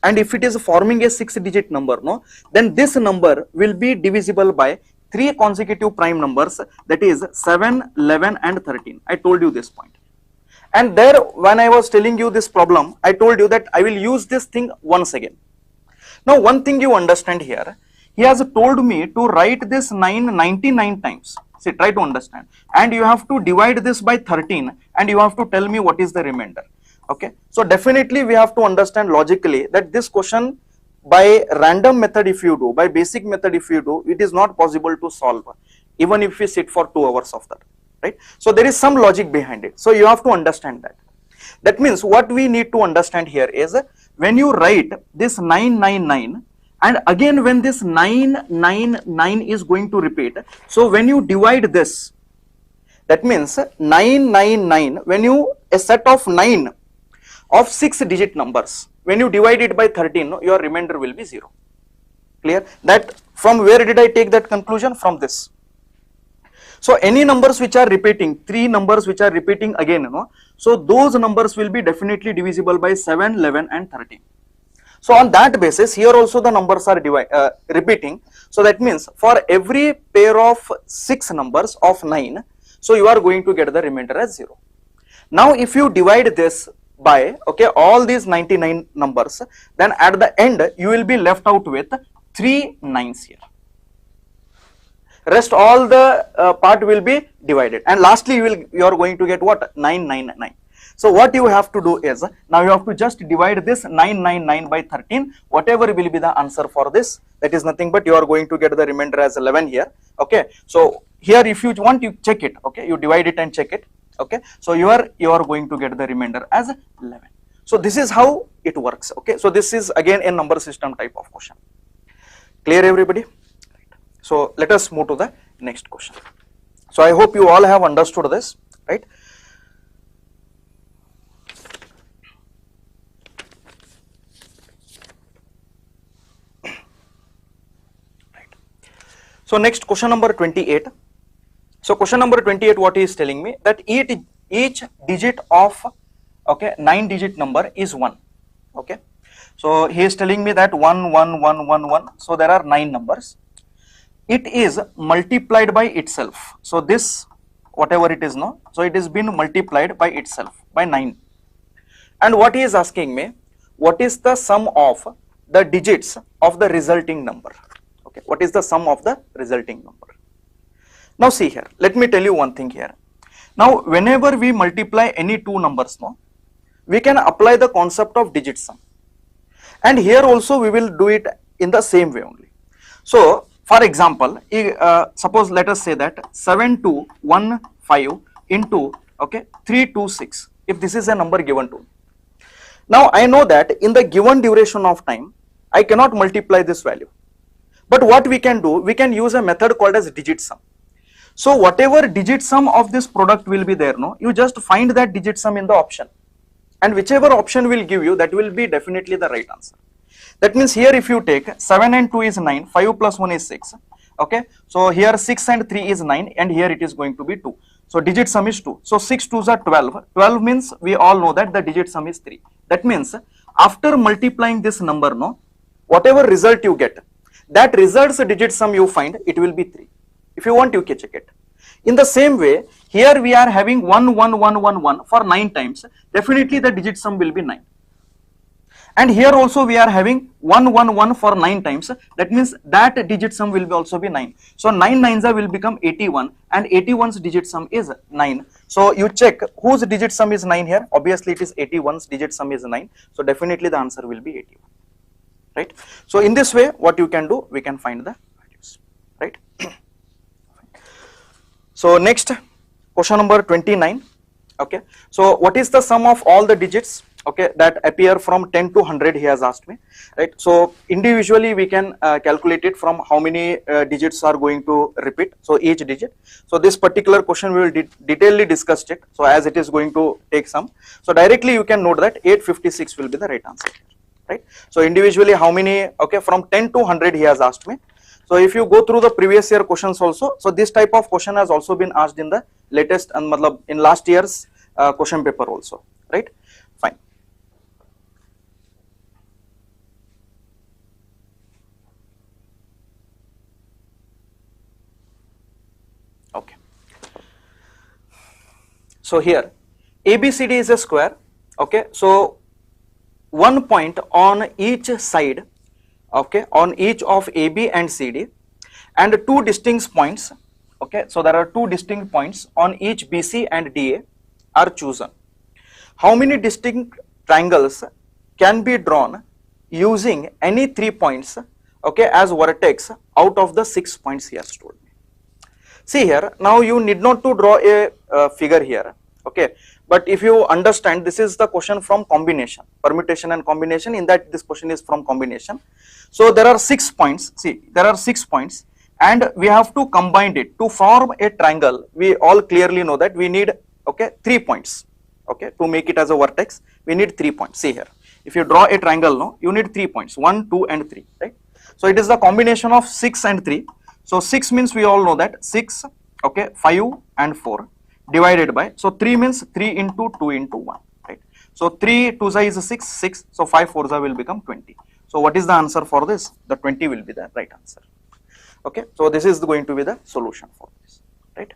and if it is forming a 6-digit number, no, then this number will be divisible by 3 consecutive prime numbers, that is 7, 11 and 13. I told you this point. And there, when I was telling you this problem, I told you that I will use this thing once again. Now one thing you understand here, he has told me to write this 9 99 times. See, try to understand, and you have to divide this by 13, and you have to tell me what is the remainder. Okay, so definitely we have to understand logically that this question, by random method if you do, by basic method if you do, it is not possible to solve, even if we sit for 2 hours of that, right? So there is some logic behind it, so you have to understand that. That means what we need to understand here is, when you write this 999 and again when this 999 is going to repeat, so when you divide this, that means 999, when you, a set of 9 of 6 digit numbers, when you divide it by 13, your remainder will be 0. Clear? That from where did I take that conclusion? From this. So any numbers which are repeating, 3 numbers which are repeating again, so those numbers will be definitely divisible by 7, 11 and 13. So on that basis, here also the numbers are repeating. So that means for every pair of 6 numbers of 9, so you are going to get the remainder as 0. Now if you divide this by, okay, all these 99 numbers, then at the end you will be left out with 3 9s here. Rest all the part will be divided, and lastly you are going to get what? 999. So what you have to do is, now you have to just divide this 999 by 13, whatever will be the answer for this, that is nothing but you are going to get the remainder as 11 here. Okay, so here if you want, you check it, okay, you divide it and check it. Okay, so you are going to get the remainder as 11. So this is how it works. Okay, so this is again a number system type of question. Clear everybody? So let us move to the next question. So I hope you all have understood this, right? So next, question number 28. So question number 28, what he is telling me, that each digit of, okay, 9-digit number is 1. Okay, so he is telling me that 1 1 1 1 1, so there are 9 numbers. It is multiplied by itself. So this, whatever it is, no, so it is been multiplied by itself by 9. And what he is asking me, what is the sum of the digits of the resulting number? Okay, what is the sum of the resulting number? Now see here, let me tell you one thing here. Now whenever we multiply any two numbers, no, we can apply the concept of digit sum. And here also we will do it in the same way only. So for example, suppose let us say that 7215 into, okay, 326, if this is a number given to me. Now I know that in the given duration of time, I cannot multiply this value. But what we can do, we can use a method called as digit sum. So whatever digit sum of this product will be there, no, you just find that digit sum in the option, and whichever option will give you, that will be definitely the right answer. That means here if you take 7 and 2 is 9, 5 plus 1 is 6. Okay, so here 6 and 3 is 9, and here it is going to be 2. So digit sum is 2. So 6 2s are 12. 12 means we all know that the digit sum is 3. That means after multiplying this number, no, whatever result you get, that result's digit sum you find, it will be 3. If you want, you can check it. In the same way, here we are having 1 1 1 1 1 for 9 times. Definitely the digit sum will be 9. And here also we are having 1 1 1 for 9 times. That means that digit sum will be also be 9. So 9 9s will become 81, and 81's digit sum is 9. So you check whose digit sum is 9 here. Obviously it is 81's digit sum is 9. So definitely the answer will be 81. Right? So in this way, what you can do, we can find the values. Right? So next, question number 29. Okay, so what is the sum of all the digits, okay, that appear from 10 to 100, he has asked me, right? So individually we can calculate it from how many digits are going to repeat, so each digit. So this particular question we will detailedly discuss it, so as it is going to take some. So directly you can note that 856 will be the right answer, right? So individually how many, okay, from 10 to 100 he has asked me. So if you go through the previous year questions also, so this type of question has also been asked in the latest and in last year's question paper also, right? Fine. Okay. So here ABCD is a square. Okay. So 1 point on each side, okay, on each of AB and CD, and 2 distinct points. Okay, so there are 2 distinct points on each BC and DA are chosen. How many distinct triangles can be drawn using any 3 points, okay, as vertex out of the 6 points he has told me? See here, now you need not to draw a figure here, okay, but if you understand, this is the question from combination, permutation and combination. In that, this question is from combination. So there are 6 points. See, there are 6 points, and we have to combine it to form a triangle. We all clearly know that we need, okay, 3 points. Okay, to make it as a vertex, we need 3 points. See here, if you draw a triangle, no, you need 3 points, 1, 2, and 3, right? So it is the combination of 6 and 3. So 6 means we all know that 6, okay, 5 and 4 divided by, so 3 means 3 into 2 into 1, right? So 3 2 is 6, 6, so 5 4 will become 20. So what is the answer for this? The 20 will be the right answer. Okay, so this is going to be the solution for this, right?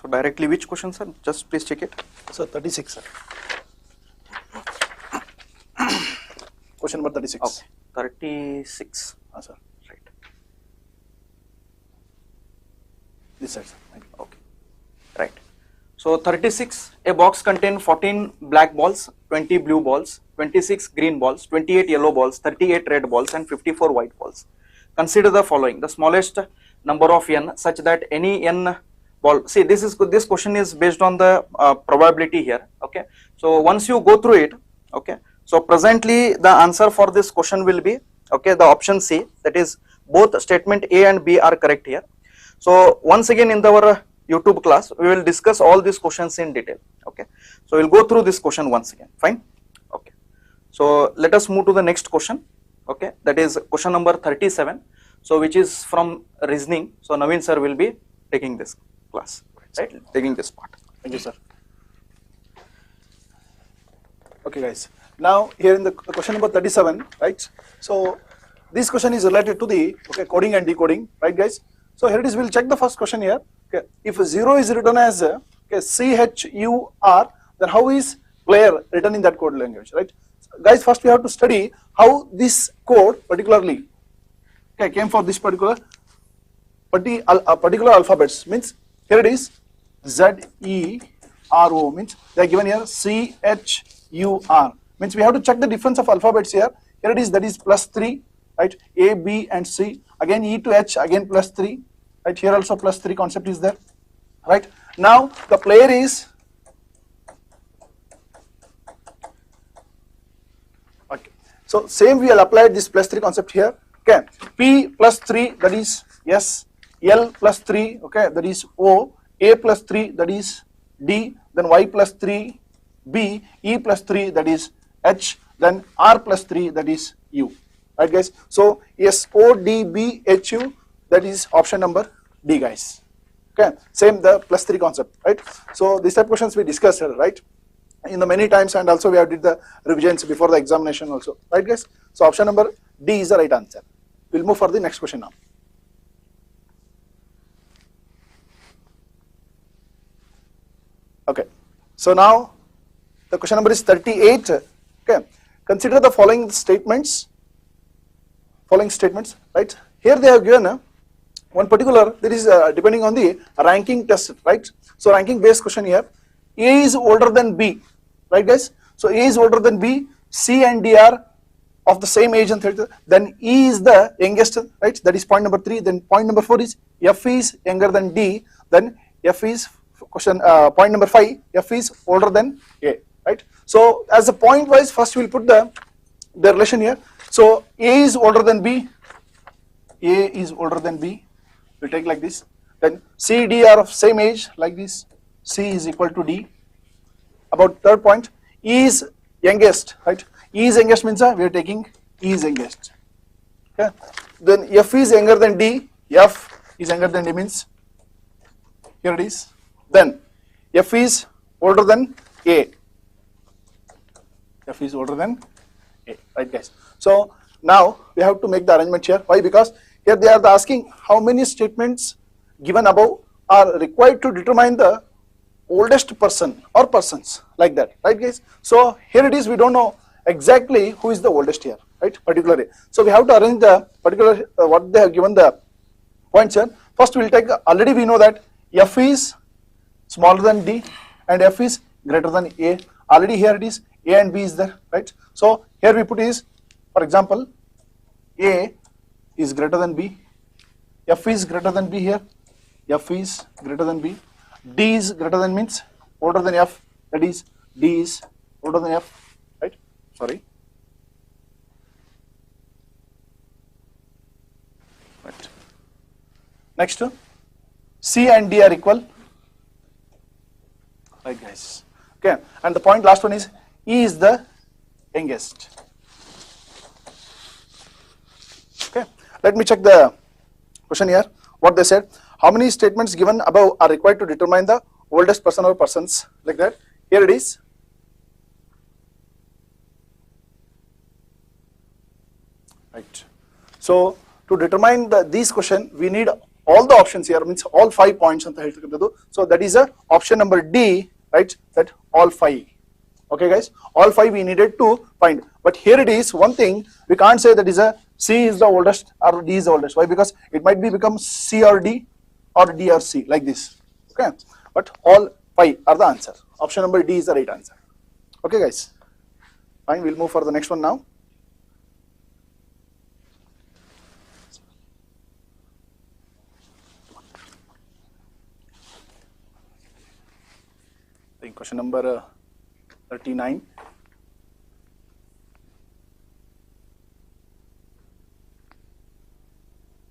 So directly which question, sir? Just please check it. So 36, sir. Question number 36. Okay, 36. Sir. Right. This side, sir. Okay. Right. So 36, a box contains 14 black balls, 20 blue balls, 26 green balls, 28 yellow balls, 38 red balls, and 54 white balls. Consider the following: the smallest number of n such that any n ball. See, this question is based on the probability here. Okay. So once you go through it, okay. So presently the answer for this question will be, okay, the option C, that is both statement A and B are correct here. So once again in our YouTube class, we will discuss all these questions in detail. Okay. So we'll go through this question once again. Fine. Okay. So let us move to the next question. Okay. That is question number 37. So which is from reasoning. So Naveen sir will be taking this class, right? Taking this part. Thank you, sir. Okay, guys. Now here in the question number 37, right? So this question is related to the coding and decoding, right, guys? So here it is. We'll check the first question here. Okay, if 0 is written as CHUR, then how is player written in that code language, right? So guys, first we have to study how this code particularly came for this particular alphabets. Means here it is ZERO, means they are given here CHUR. Means we have to check the difference of alphabets here. Here it is, that is +3, right? A, B, and C. Again E to H, again +3, right? Here also +3 concept is there, right? Now the player is, okay. So same we will apply this +3 concept here. Okay, P +3, that is S. L +3, okay, that is O. A +3, that is D. Then Y +3, B. E +3, that is H. Then R +3, that is U. Right, guys? So S O D B H U, that is option number D, guys. Okay, same the +3 concept, right? So these type of questions we discussed here, right? In the many times, and also we have did the revisions before the examination also, right, guys? So option number D is the right answer. We'll move for the next question now. Okay, so now the question number is 38. Okay, consider the following statements. Right? Here they have given one particular, there is depending on the ranking test, right? So ranking based question here. A is older than B, right, guys? So A is older than B, C and D are of the same age and 30. Then E is the youngest, right? That is point number 3. Then point number 4 is F is younger than D. Then F is point number 5, F is older than A, right? So as a point wise, first we will put the relation here. So A is older than B, A is older than B, we'll take like this. Then C, D are of same age, like this, C is equal to D. About third point, E is youngest, right? E is youngest means we are taking E is youngest. Okay. Then F is younger than D, F is younger than D means here it is. Then F is older than A. F is older than A, right, guys? So now we have to make the arrangement here. Why? Because here they are asking how many statements given above are required to determine the oldest person or persons, like that, right, guys? So here it is, we don't know exactly who is the oldest here, right, particularly. So we have to arrange the particular what they have given the points here. First we will take, already we know that F is smaller than D and F is greater than A. already here it is A and B is there, right? So here we put is, for example, A is greater than B, F is greater than B here, F is greater than B, D is greater than means older than F, that is D is older than F, right? Sorry. Right. Next, C and D are equal, right guys? Okay, and the point last one is E is the youngest. Okay, let me check the question here. What they said, how many statements given above are required to determine the oldest person or persons, like that? Here it is. Right. So to determine these question, we need all the options here, means all 5 points. So that is a option number D, right? That all 5. Okay guys, all 5 we needed to find. But here it is one thing, we can't say that is a C is the oldest or D is the oldest. Why? Because it might be become C or D or D or C, like this. Okay, but all 5 are the answer. Option number D is the right answer. Okay guys, fine, we'll move for the next one now. I think question number 39.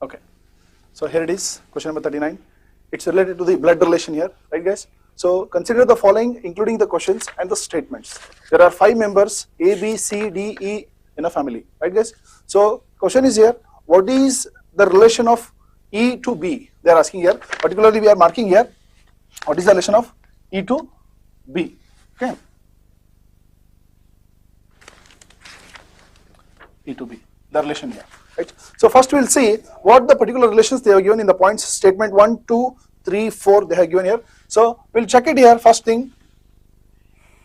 Okay, so here it is, question number 39. It's related to the blood relation here, right guys? So consider the following, including the questions and the statements. There are 5 members, A, B, C, D, E in a family, right guys? So question is here, what is the relation of E to B? They are asking here, particularly we are marking here, what is the relation of E to B? Okay, E to B, the relation here, right? So first we will see what the particular relations they have given in the points, statement 1, 2, 3, 4 they have given here. So we'll check it here. First thing,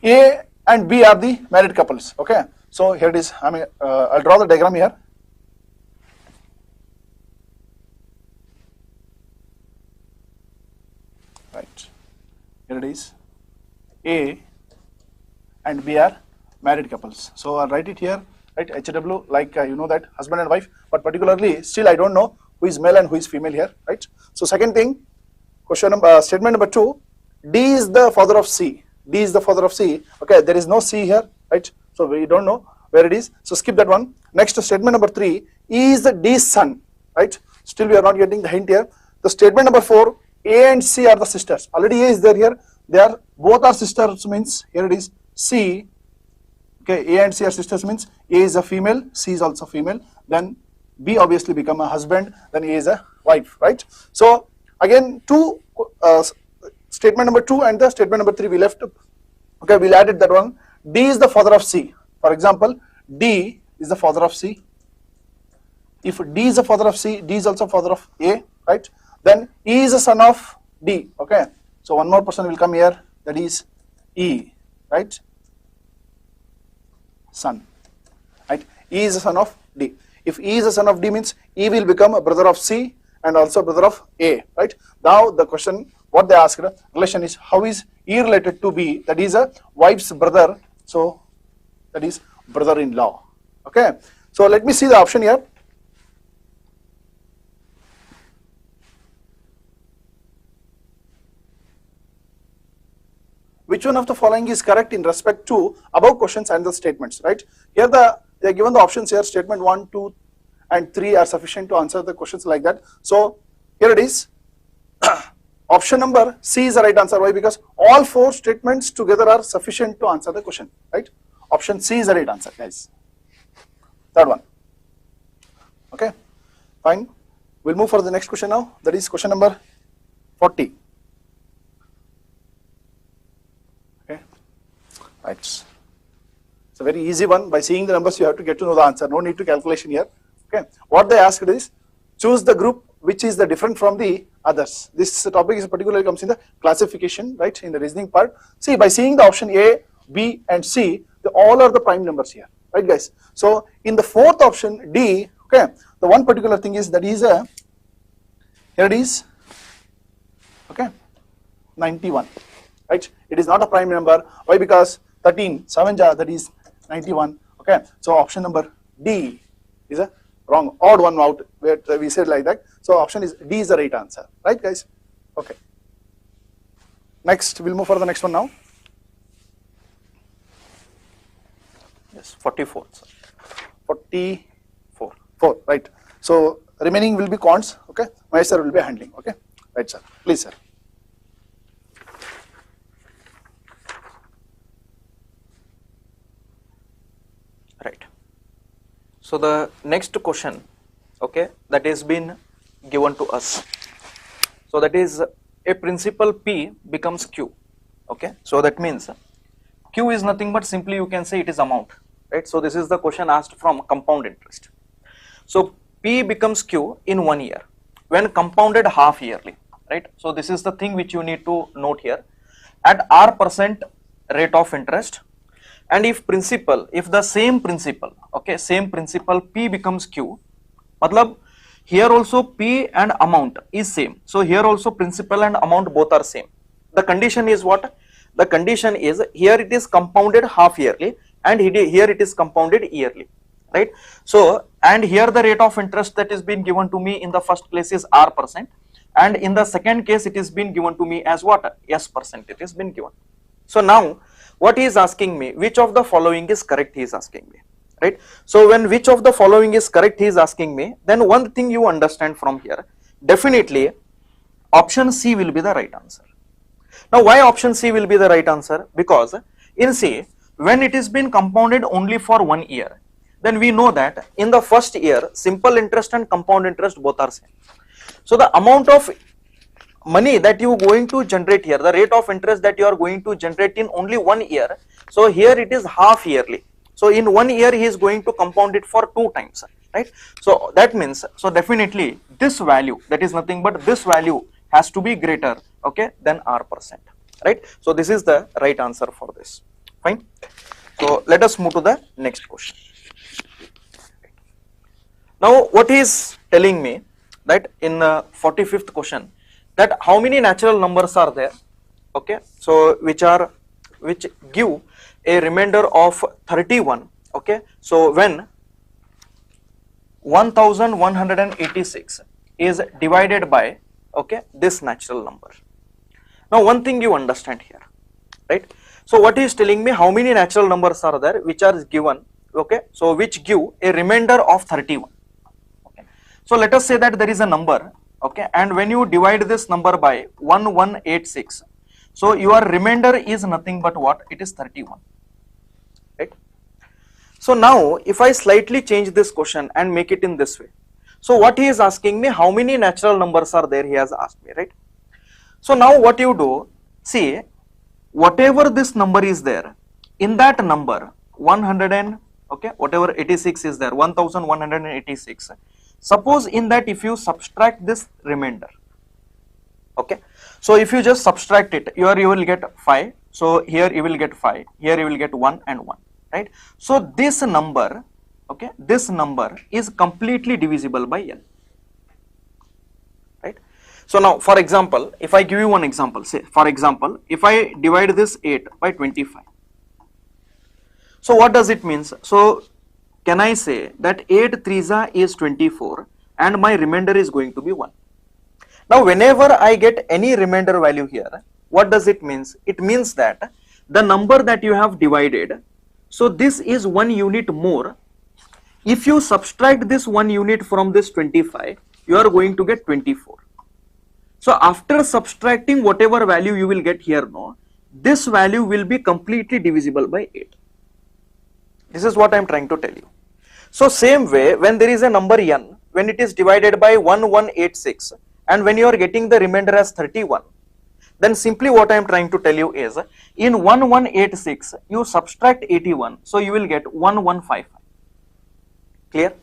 A and B are the married couples. Okay, so here it is. I'll draw the diagram here. Right, here it is. A and B are married couples. So I'll write it here, right? HW, like you know that husband and wife, but particularly still I don't know who is male and who is female here, right? So second thing, question number, statement number 2, D is the father of C. D is the father of C. Okay, there is no C here, right? So we don't know where it is. So skip that one. Next, statement number 3, E is the D's son, right? Still we are not getting the hint here. The statement number 4, A and C are the sisters. Already A is there here. They are both are sisters, means here it is C. Okay, A and C are sisters, means A is a female, C is also female. Then B obviously become a husband. Then A is a wife, right? So again, statement number 2 and the statement number 3 we left. Okay, we'll add it that one. D is the father of C. For example, D is the father of C. If D is the father of C, D is also father of A, right? Then E is the son of D. Okay, so one more person will come here, that is E, right? Son, right? E is the son of D. If E is the son of D, means E will become a brother of C and also brother of A, right? Now the question, what they asked, relation is how is E related to B? That is a wife's brother, so that is brother-in-law. Okay, so let me see the option here. Which one of the following is correct in respect to above questions and the statements, right? Here they are given the options here, statement 1, 2 and 3 are sufficient to answer the questions like that. So here it is. Option number C is the right answer. Why? Because all 4 statements together are sufficient to answer the question, right? Option C is the right answer, guys. Third one. Okay, fine. We'll move for the next question now. That is question number 40. Okay, right. It's a very easy one. By seeing the numbers, you have to get to know the answer. No need to calculation here. Okay, what they asked is choose the group which is the different from the others. This topic is particularly comes in the classification, right, in the reasoning part. See, by seeing the option A, B and C, they all are the prime numbers here, right guys? So in the 4th option D, okay, the one particular thing is that is a, here it is, okay, 91, right? It is not a prime number. Why? Because 13, 7 ja, that is 91. Okay, so option number D is a wrong, odd one out, where we said like that. So option is D is the right answer, right guys? Okay. Next, we'll move for the next one now. Yes, 44, sir. 44, right. So remaining will be cons, okay? My sir will be handling, okay? Right, sir. Please, sir. Right. So the next question, okay, that is been given to us. So that is a principal P becomes Q, okay. So that means Q is nothing but simply you can say it is amount, right. So this is the question asked from compound interest. So P becomes Q in 1 year when compounded half yearly, right. So this is the thing which you need to note here at R% rate of interest. And if the same principal, okay, same principal P becomes Q, matlab here also P and amount is same. So here also principal and amount both are same. The condition is what? The condition is here it is compounded half yearly and here it is compounded yearly, right? So, and here the rate of interest that is been given to me in the first place is R%, and in the second case it is been given to me as what? S% it is been given. So now what he is asking me, which of the following is correct, he is asking me, right? So when which of the following is correct, he is asking me, then one thing you understand from here, definitely option C will be the right answer. Now why option C will be the right answer? Because in C, when it is been compounded only for 1 year, then we know that in the first year, simple interest and compound interest both are same. So the amount of money that you are going to generate here, the rate of interest that you are going to generate in only 1 year, so here it is half yearly. So in 1 year he is going to compound it for 2 times, right? So that means, so definitely this value, that is nothing but this value has to be greater, okay, than R%, right? So this is the right answer for this, fine. So let us move to the next question. Now what he is telling me that in the 45th question, that how many natural numbers are there, okay, so which give a remainder of 31, okay. So when 1186 is divided by, okay, this natural number. Now one thing you understand here, right? So what he is telling me, how many natural numbers are there which are given, okay, so which give a remainder of 31, okay. So let us say that there is a number, okay, and when you divide this number by 1186, so your remainder is nothing but what? It is 31, right? So now if I slightly change this question and make it in this way, so what he is asking me, how many natural numbers are there, he has asked me, right? So now what you do, see, whatever this number is there, in that number 100 and, okay, whatever 86 is there, 1186, suppose in that if you subtract this remainder, okay, so if you just subtract it, you will get 5, so here you will get 5, here you will get 1 and 1, right? So this number, okay, this number is completely divisible by n, right? So now for example, if I give you one example, say for example, if I divide this 8 by 25, so what does it mean? So can I say that 8 3s is 24 and my remainder is going to be 1. Now whenever I get any remainder value here, what does it mean? It means that the number that you have divided, so this is 1 unit more. If you subtract this 1 unit from this 25, you are going to get 24. So after subtracting whatever value you will get here, no, this value will be completely divisible by 8. This is what I am trying to tell you. So same way, when there is a number n, when it is divided by 1186 and when you are getting the remainder as 31, then simply what I am trying to tell you is, in 1186 you subtract 81, so you will get 1155. Clear?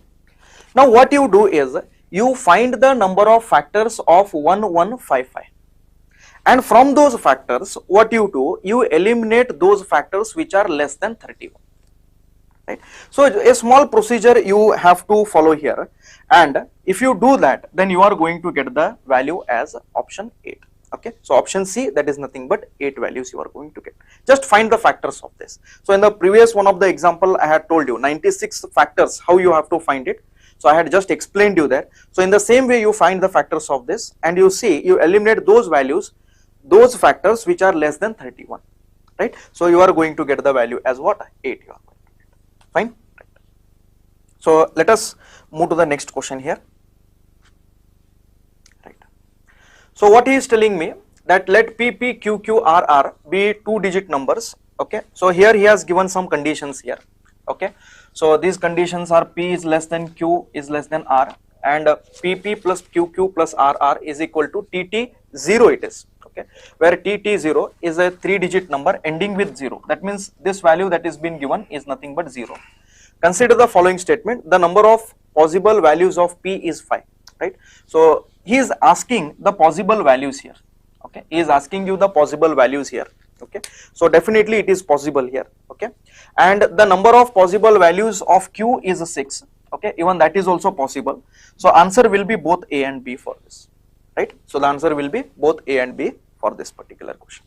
Now what you do is, you find the number of factors of 1155, and from those factors what you do, you eliminate those factors which are less than 31. Right? So a small procedure you have to follow here, and if you do that, then you are going to get the value as option 8. Okay, so option C, that is nothing but 8 values you are going to get. Just find the factors of this. So in the previous one of the example, I had told you 96 factors, how you have to find it. So I had just explained you that. So in the same way, you find the factors of this and you see, you eliminate those values, those factors which are less than 31, right? So you are going to get the value as what? 8 you are going to get. Fine. Right. So let us move to the next question here. Right. So what he is telling me, that let P, P, Q, Q, R, R be 2-digit numbers. Okay. So here he has given some conditions here. Okay. So these conditions are P is less than Q is less than R, and PP plus QQ plus RR is equal to TT0 it is. Okay. Where TT0 is a 3-digit number ending with 0. That means this value that is been given is nothing but 0. Consider the following statement, the number of possible values of P is 5, right? So he is asking the possible values here. Okay, he is asking you the possible values here. Okay, so definitely it is possible here. Okay, and the number of possible values of Q is 6. Okay, even that is also possible. So answer will be both A and B for this, right? So the answer will be both A and B for this particular question,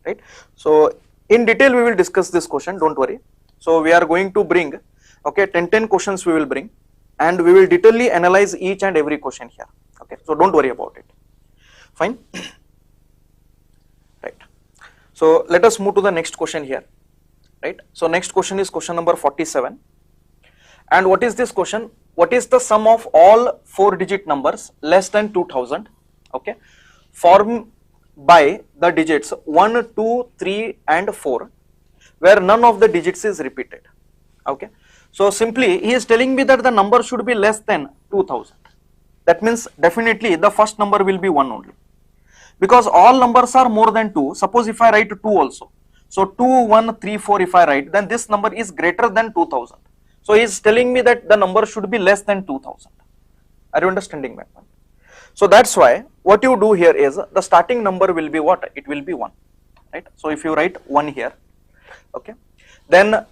right? So in detail we will discuss this question, don't worry. So we are going to bring, okay, 10 questions we will bring, and we will detailedly analyze each and every question here. Okay, so don't worry about it. Fine. Right. So let us move to the next question here. Right. So next question is question number 47. And what is this question? What is the sum of all 4-digit numbers less than 2000? Okay, formed by the digits 1, 2, 3 and 4, where none of the digits is repeated. Okay, so simply he is telling me that the number should be less than 2000. That means definitely the first number will be 1 only, because all numbers are more than 2. Suppose if I write 2 also, so 2, 1, 3, 4 if I write, then this number is greater than 2000. So he is telling me that the number should be less than 2000. Are you understanding my point? So that's why what you do here is the starting number will be what? It will be 1, right? So if you write 1 here, okay, then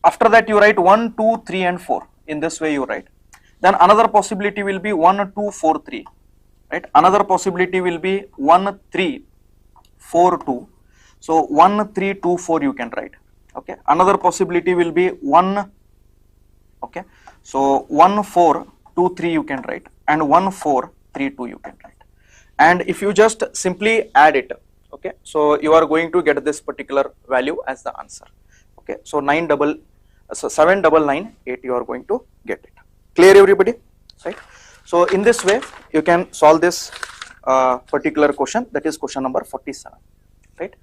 after that you write 1, 2, 3 and 4. In this way you write. Then another possibility will be 1, 2, 4, 3. Right? Another possibility will be 1, 3, 4, 2. So 1, 3, 2, 4 you can write. Okay. Another possibility will be 1. Okay. So 1, 4, 2, 3 you can write, and 1, 4, 3, 2 you can write. And if you just simply add it, okay, so you are going to get this particular value as the answer. Okay. So 79998 you are going to get it. Clear everybody? Right. So in this way you can solve this particular question, that is question number 47, right?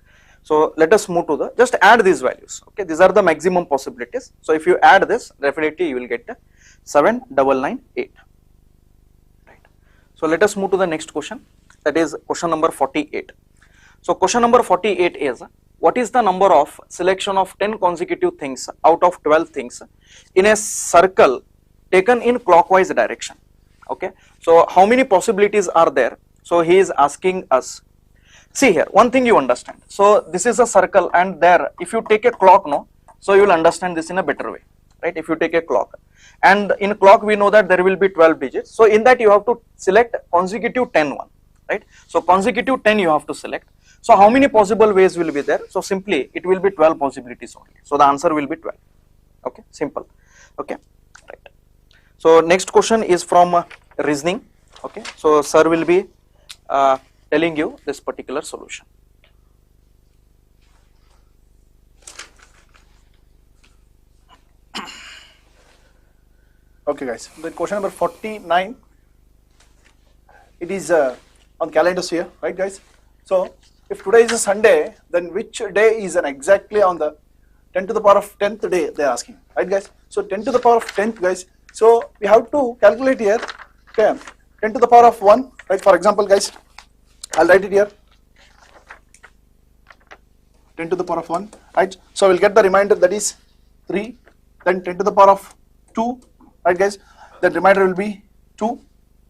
So let us move to the, just add these values. Okay, these are the maximum possibilities. So if you add this, definitely you will get 7998. Right. So let us move to the next question, that is question number 48. So question number 48 is, what is the number of selection of 10 consecutive things out of 12 things in a circle taken in clockwise direction? Okay, so how many possibilities are there? So he is asking us. See here, one thing you understand. So this is a circle, and there, if you take a clock, no, so you will understand this in a better way, right? If you take a clock, and in clock we know that there will be 12 digits. So in that you have to select consecutive 10 one, right? So consecutive 10 you have to select. So how many possible ways will be there? So simply it will be 12 possibilities only. So the answer will be 12. Okay, simple. Okay, right. So next question is from reasoning. Okay, so sir will be telling you this particular solution. Okay guys, the question number 49, it is on calendars here, right guys? So if today is a Sunday, then which day is an exactly on the 10 to the power of 10th day, they are asking, right guys? So 10 to the power of 10th guys, so we have to calculate here, okay, 10 to the power of 1, right? For example guys, I'll write it here, 10 to the power of 1, right? So we'll get the remainder, that is 3, then 10 to the power of 2, right guys, the remainder will be 2,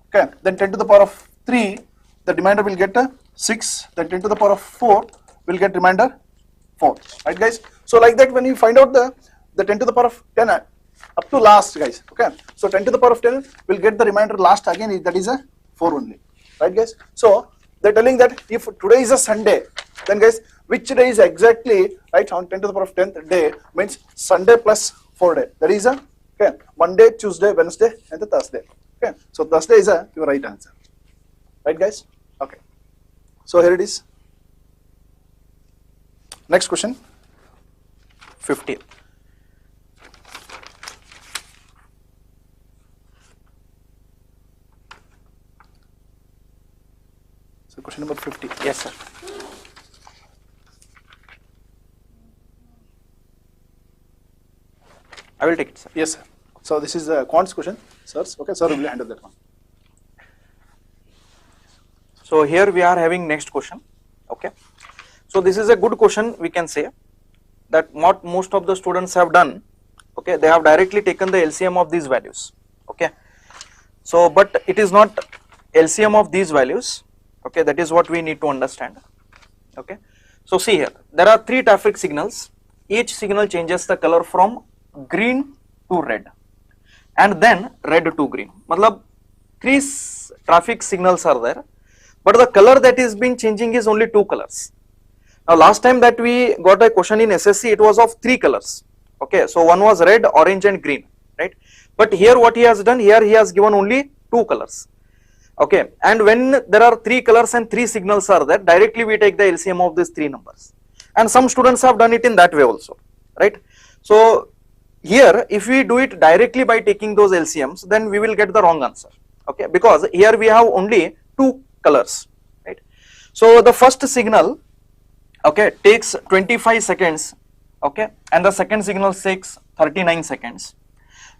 okay, then 10 to the power of 3, the remainder will get 6, then 10 to the power of 4 will get remainder 4, right guys? So like that, when you find out the 10 to the power of 10 up to last guys, okay, so 10 to the power of 10 will get the remainder last again, that is a 4 only, right guys? So they're telling that if today is a Sunday, then guys, which day is exactly, right, on 10 to the power of 10th day means Sunday plus 4 day. That is a, okay, Monday, Tuesday, Wednesday, and the Thursday. Okay, so Thursday is your right answer. Right, guys? Okay. So here it is. Next question. 50. So question number 50. Yes, sir. I will take it, sir. Yes, sir. So this is the quants question, sirs. Okay, sir will handle that one. So here we are having next question. Okay. So this is a good question, we can say, that what most of the students have done. Okay, they have directly taken the LCM of these values. Okay. So but it is not LCM of these values. Okay, that is what we need to understand. Okay. So see here, there are 3 traffic signals. Each signal changes the color from green to red and then red to green. Matlab 3 traffic signals are there, but the color that is being changing is only 2 colors. Now last time that we got a question in SSC, it was of 3 colors. Okay, so one was red, orange and green, right? But here what he has done, here he has given only 2 colors. Okay, and when there are 3 colors and 3 signals are there, directly we take the LCM of these 3 numbers. And some students have done it in that way also, right? So here if we do it directly by taking those LCMs, then we will get the wrong answer. Okay, because here we have only 2 colors, right? So the first signal, okay, takes 25 seconds, okay, and the second signal takes 39 seconds,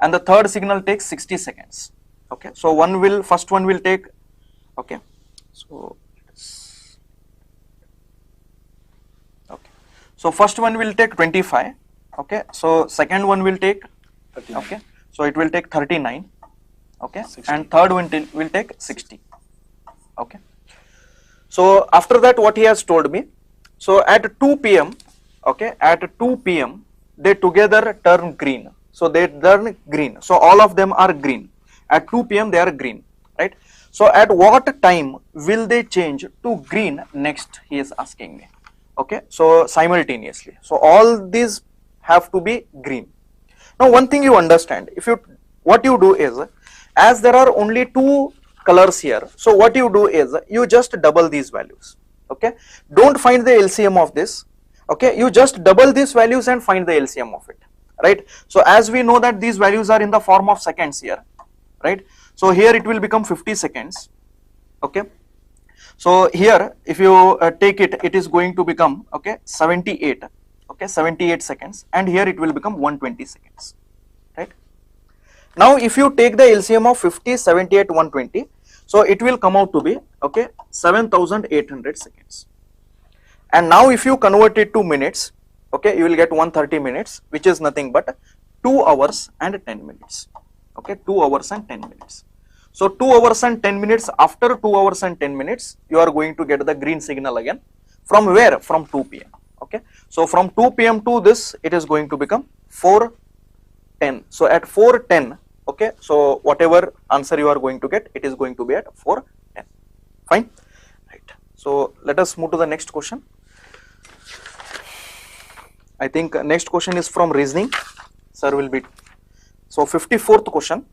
and the third signal takes 60 seconds. Okay, so first one will take, okay, so okay, so first one will take 25. Okay, so second one will take 39. Okay, so it will take 39. Okay, 60. and third one will take 60. Okay, so after that what he has told me, so at 2 p.m. okay, at 2 p.m. they together turn green. So they turn green. So all of them are green. At 2 p.m. they are green, right? So at what time will they change to green next? He is asking me. Okay, so simultaneously. So all these have to be green. Now one thing you understand, what you do is, as there are only 2 colors here, so what you do is you just double these values. Okay, don't find the LCM of this. Okay, you just double these values and find the LCM of it, right? So as we know that these values are in the form of seconds here, right? So here it will become 50 seconds. Okay, so here if you take it, it is going to become, okay, 78. Okay, 78 seconds, and here it will become 120 seconds, right? Now if you take the LCM of 50, 78, 120, so it will come out to be, okay, 7,800 seconds. And now if you convert it to minutes, okay, you will get 130 minutes, which is nothing but 2 hours and 10 minutes. Okay, 2 hours and 10 minutes. So 2 hours and 10 minutes, after 2 hours and 10 minutes, you are going to get the green signal again. From where? From 2 p.m. Okay, so from 2 p.m. to this, it is going to become 4:10. So at 4:10, okay, so whatever answer you are going to get, it is going to be at 4:10. Fine, right? So let us move to the next question. I think next question is from reasoning. Sir will be, so 54th question.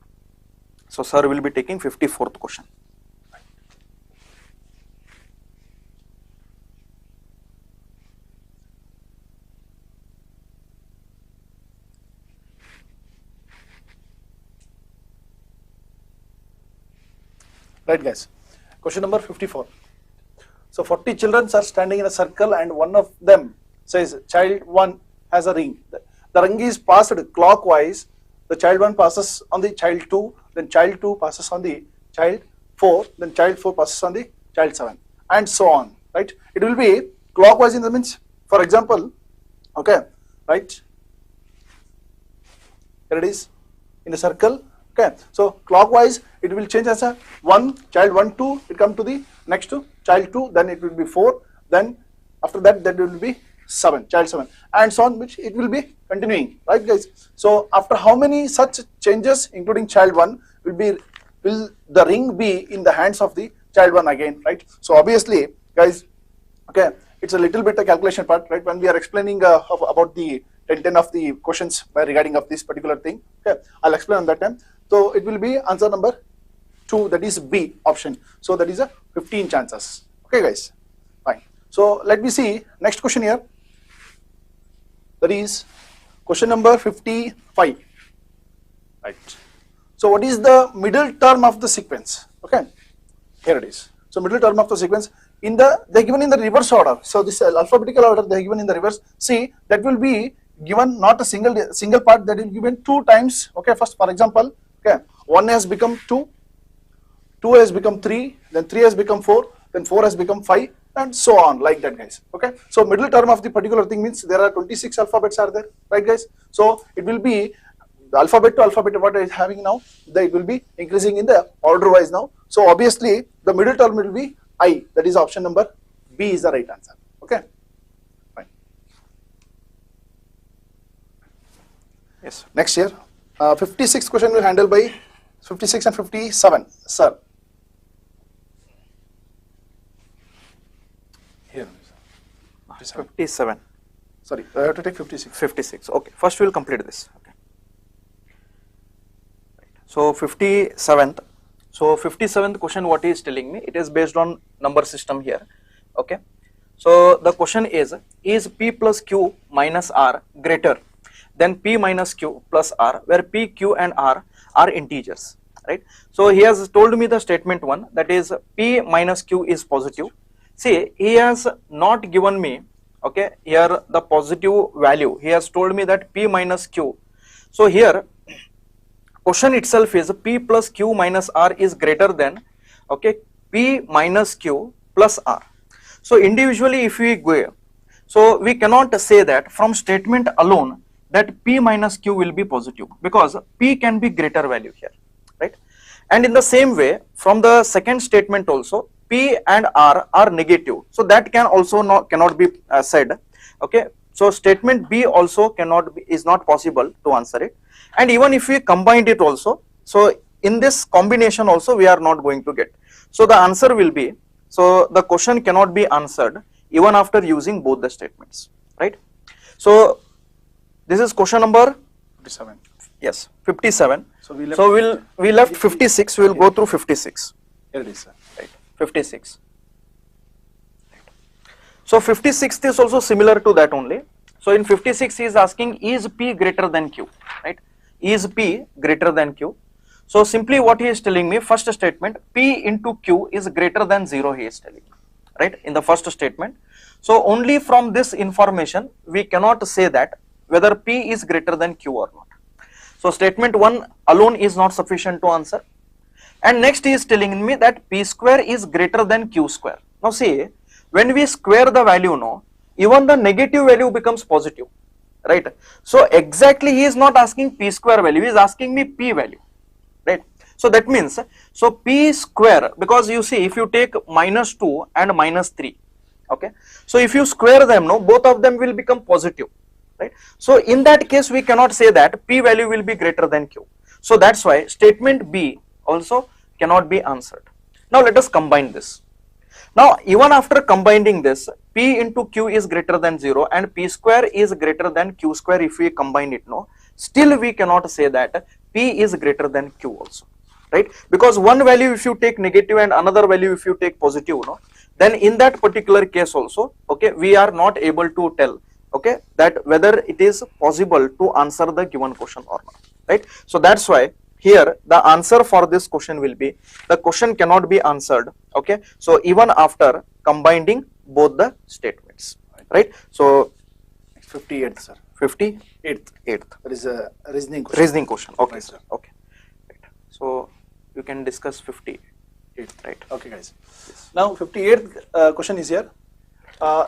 So sir will be taking 54th question. Right, guys. Question number 54. So 40 children are standing in a circle and one of them says child 1 has a ring. The ring is passed clockwise. The child 1 passes on the child 2, then child 2 passes on the child 4, then child 4 passes on the child 7, and so on, right? It will be clockwise in the means, for example, okay, right? Here it is in a circle. Okay, so clockwise it will change as a 1, child 1, 2, it come to the next to child 2, then it will be 4, then after that will be 7, child 7, and so on, which it will be continuing, right, guys? So after how many such changes, including child 1, will the ring be in the hands of the child 1 again, right? So obviously, guys, okay, it's a little bit a calculation part, right? When we are explaining about the 10 of the questions regarding of this particular thing, okay, I'll explain on that time. So it will be answer number 2, that is B option. So that is a 15 chances. Okay, guys, fine. So let me see next question here. That is question number 55. Right. So what is the middle term of the sequence? Okay, here it is. So middle term of the sequence they're given in the reverse order. So this alphabetical order they're given in the reverse. See, that will be given not a single part, that will be given 2 times. Okay, first for example, okay, 1 has become 2, 2 has become 3, then 3 has become 4, then 4 has become 5, and so on, like that, guys. Okay, so middle term of the particular thing means there are 26 alphabets are there, right, guys? So it will be the alphabet to alphabet what is having now, it will be increasing in the order wise now. So obviously the middle term will be I, that is option number B is the right answer. Okay, fine. Yes. Next here, 56 question will handle by 56 and 57, sir. Here, 57. Sorry, I have to take 56. 56. Okay. First we will complete this. Okay. So 57th. So 57th question, what he is telling me, it is based on number system here. Okay. So the question is P plus Q minus R greater than P minus Q plus R, where P, Q and R are integers, right? So he has told me the statement 1, that is P minus Q is positive. See, he has not given me, okay, here the positive value. He has told me that P minus Q. So here question itself is P plus Q minus R is greater than, okay, P minus Q plus R. So individually if we go, so we cannot say that from statement alone that P minus Q will be positive, because P can be greater value here, right? And in the same way from the second statement also P and R are negative, so that can also cannot be said. Okay, so statement B also is not possible to answer it. And even if we combined it also, so in this combination also we are not going to get. So the answer will be, so the question cannot be answered even after using both the statements, right? So this is question number 57. Yes, 57. So we left 56. We will go through 56. Here it is, sir. Right, 56. So 56th is also similar to that only. So in 56 he is asking, is P greater than Q, right? Is P greater than Q? So simply what he is telling me, first statement, P into Q is greater than 0, he is telling me, right, in the first statement. So only from this information we cannot say that whether P is greater than Q or not. So statement 1 alone is not sufficient to answer. And next he is telling me that P square is greater than Q square. Now see, when we square the value, no, even the negative value becomes positive, right? So exactly he is not asking P square value, he is asking me P value, right? So that means, so P square, because you see if you take minus 2 and minus 3, okay, so if you square them, no, both of them will become positive, right? So in that case we cannot say that P value will be greater than Q. So that's why statement B also cannot be answered. Now let us combine this. Now even after combining this, P into Q is greater than 0 and P square is greater than Q square, if we combine it, no, still we cannot say that P is greater than Q also, right? Because one value if you take negative and another value if you take positive, no, then in that particular case also, okay, we are not able to tell, okay, that whether it is possible to answer the given question or not, right? So that's why here the answer for this question will be, the question cannot be answered, okay, so even after combining both the statements, right? So 58th, sir. 58th. That is a reasoning question. Reasoning question. Okay, Right, sir. Okay. Right. So you can discuss 58, right? Okay, guys. Yes. Now 58th question is here.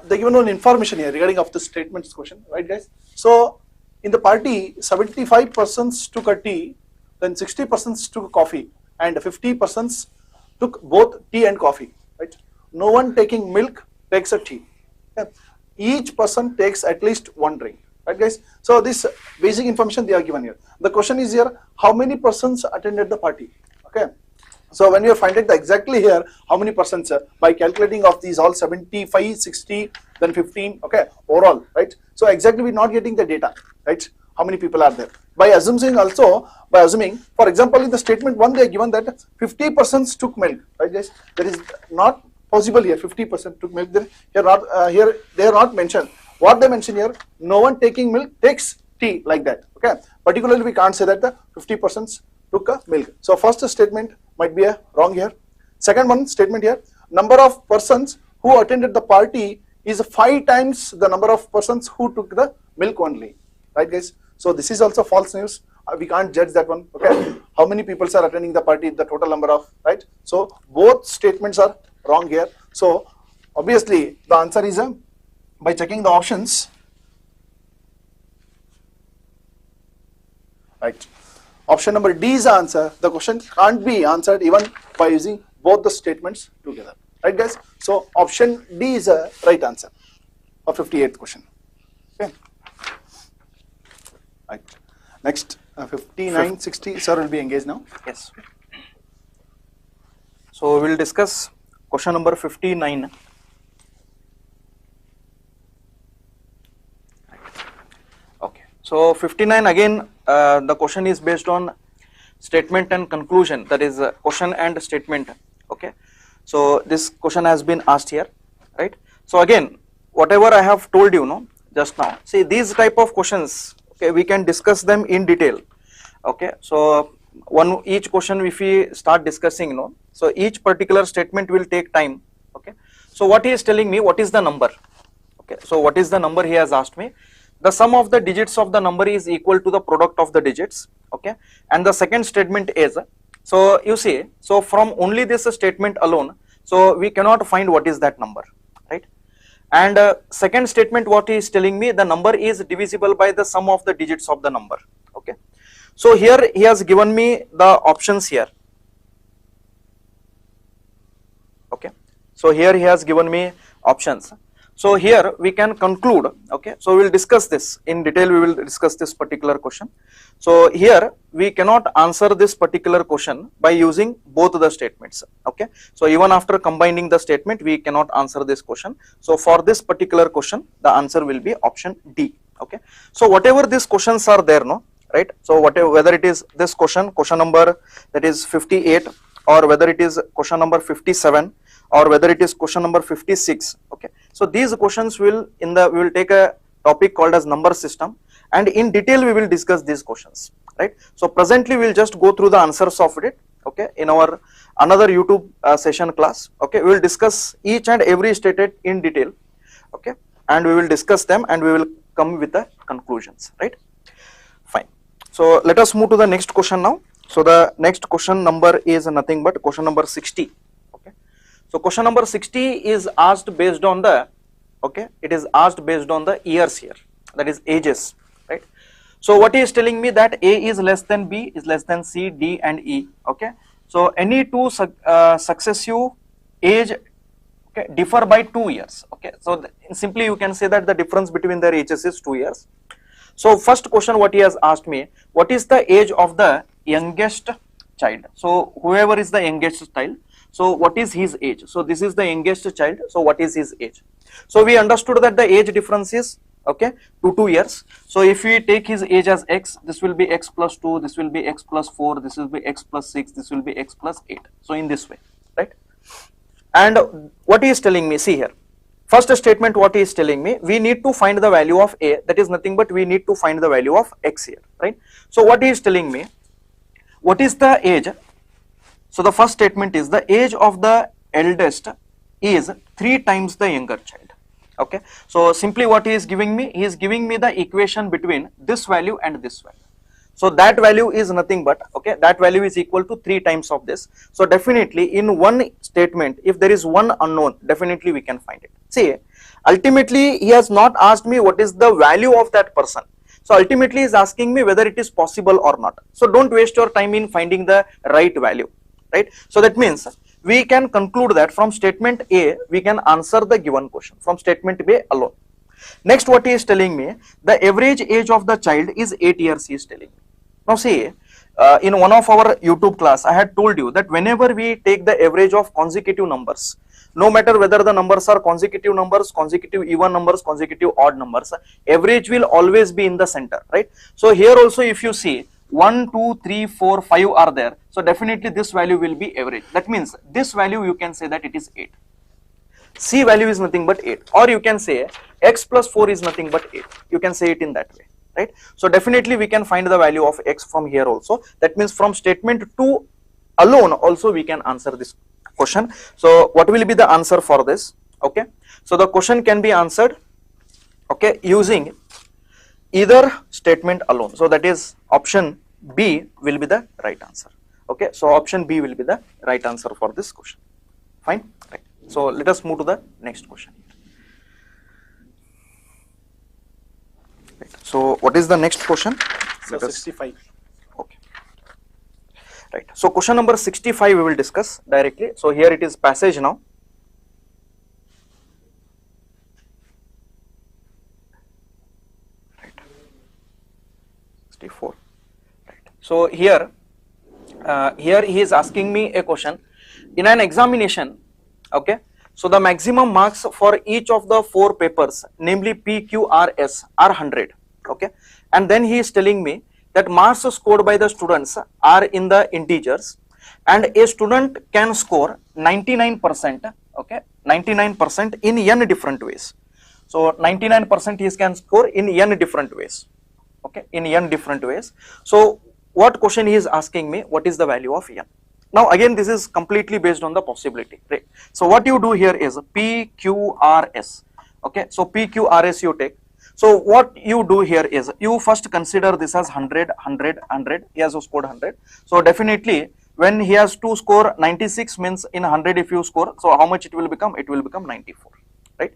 They given one information here regarding of the statements question, right, guys? So in the party, 75% took a tea, then 60% took coffee, and 50% took both tea and coffee, right? No one taking milk takes a tea. Okay? Each person takes at least one drink, right, guys? So this basic information they are given here. The question is here, how many persons attended the party? Okay, So when you find it exactly here, how many percent, by calculating of these all 75, 60, then 15, okay, overall, right? So exactly we're not getting the data, right? How many people are there? By assuming also, for example, in the statement 1, they are given that 50% took milk, right guys? That is not possible here, 50% took milk. Here they are not mentioned. What they mention here, no one taking milk takes tea, like that, okay? Particularly we can't say that the 50% took a milk. So first statement might be a wrong here. Second one statement here, number of persons who attended the party is 5 times the number of persons who took the milk only, right guys? So this is also false news. We can't judge that one, okay? How many people are attending the party, the total number of, right? So both statements are wrong here. So obviously the answer is by checking the options, right? Option number D is the answer. The question can't be answered even by using both the statements together, right guys? So option D is a right answer for 58th question, okay? Right. Next, 59, 60, sir will be engaged now. Yes. So we will discuss question number 59. Okay. So 59 again, the question is based on statement and conclusion, that is question and statement, okay? So this question has been asked here, right? So again, whatever I have told you, no, just now, see these type of questions, okay, we can discuss them in detail, okay? So each question if we start discussing, no, so each particular statement will take time, okay? So what he is telling me, what is the number, okay? So what is the number he has asked me? The sum of the digits of the number is equal to the product of the digits, okay? And the second statement is, so you see, so from only this statement alone, so we cannot find what is that number, right? And second statement, what he is telling me, the number is divisible by the sum of the digits of the number, okay? So here he has given me the options here, okay? So here he has given me options. So here we can conclude, okay? So we will discuss this in detail, we will discuss this particular question. So here we cannot answer this particular question by using both the statements, okay? So even after combining the statement, we cannot answer this question. So for this particular question, the answer will be option D, okay? So whatever these questions are there, no, right? So whatever, whether it is this question number that is 58, or whether it is question number 57, or whether it is question number 56, okay? So these questions we will take a topic called as number system, and in detail we will discuss these questions, right? So presently we will just go through the answers of it, okay, in our another YouTube session class, okay? We will discuss each and every statement in detail, okay, and we will discuss them and we will come with the conclusions, right? Fine. So let us move to the next question now. So the next question number is nothing but question number 60. So question number 60 is asked based on the, okay, it is asked based on the years here, that is ages, right? So what he is telling me that A is less than B is less than C, D and E, okay? So any two successive age, okay, differ by 2 years, okay? So simply you can say that the difference between their ages is 2 years. So first question what he has asked me, what is the age of the youngest child? So whoever is the youngest child, so what is his age? So this is the youngest child, so what is his age? So we understood that the age difference is, okay, 2 years. So if we take his age as x, this will be x plus 2, this will be x plus 4, this will be x plus 6, this will be x plus 8. So in this way, right? And what he is telling me, see here, first statement what he is telling me, we need to find the value of A, that is nothing but we need to find the value of x here, right? So what he is telling me, what is the age? So the first statement is the age of the eldest is 3 times the younger child, okay? So simply what he is giving me the equation between this value and this value. So that value is nothing but, okay, that value is equal to 3 times of this. So definitely in one statement, if there is one unknown, definitely we can find it. See, ultimately he has not asked me what is the value of that person. So ultimately he is asking me whether it is possible or not. So don't waste your time in finding the right value, right? So that means we can conclude that from statement A, we can answer the given question from statement B alone. Next, what he is telling me, the average age of the child is 8 years, he is telling me. Now see, in one of our YouTube class, I had told you that whenever we take the average of consecutive numbers, no matter whether the numbers are consecutive numbers, consecutive even numbers, consecutive odd numbers, average will always be in the center, right? So here also if you see 1, 2, 3, 4, 5 are there, so definitely this value will be average. That means this value you can say that it is 8. C value is nothing but 8, or you can say x plus 4 is nothing but 8. You can say it in that way, right? So definitely we can find the value of x from here also. That means from statement 2 alone also we can answer this question. So what will be the answer for this? Okay, so the question can be answered, okay, using either statement alone. So that is option B will be the right answer. Okay, so option B will be the right answer for this question. Fine, right. So let us move to the next question. Right. So what is the next question? So 65. Okay. Right. So question number 65 we will discuss directly. So here it is passage now. Right. 64. Right. So here he is asking me a question. In an examination, okay, so the maximum marks for each of the 4 papers, namely P, Q, R, S, are 100. Okay, and then he is telling me that marks scored by the students are in the integers, and a student can score 99%, okay, 99% in n different ways. So 99% he can score in n different ways, okay, in n different ways. So what question he is asking me, what is the value of n? Now again this is completely based on the possibility, right? So what you do here is P, Q, R, S, okay, so P, Q, R, S you take. So what you do here is you first consider this as 100, 100, 100, he has scored 100. So definitely when he has to score 96 means in 100 if you score, so how much it will become? It will become 94, right?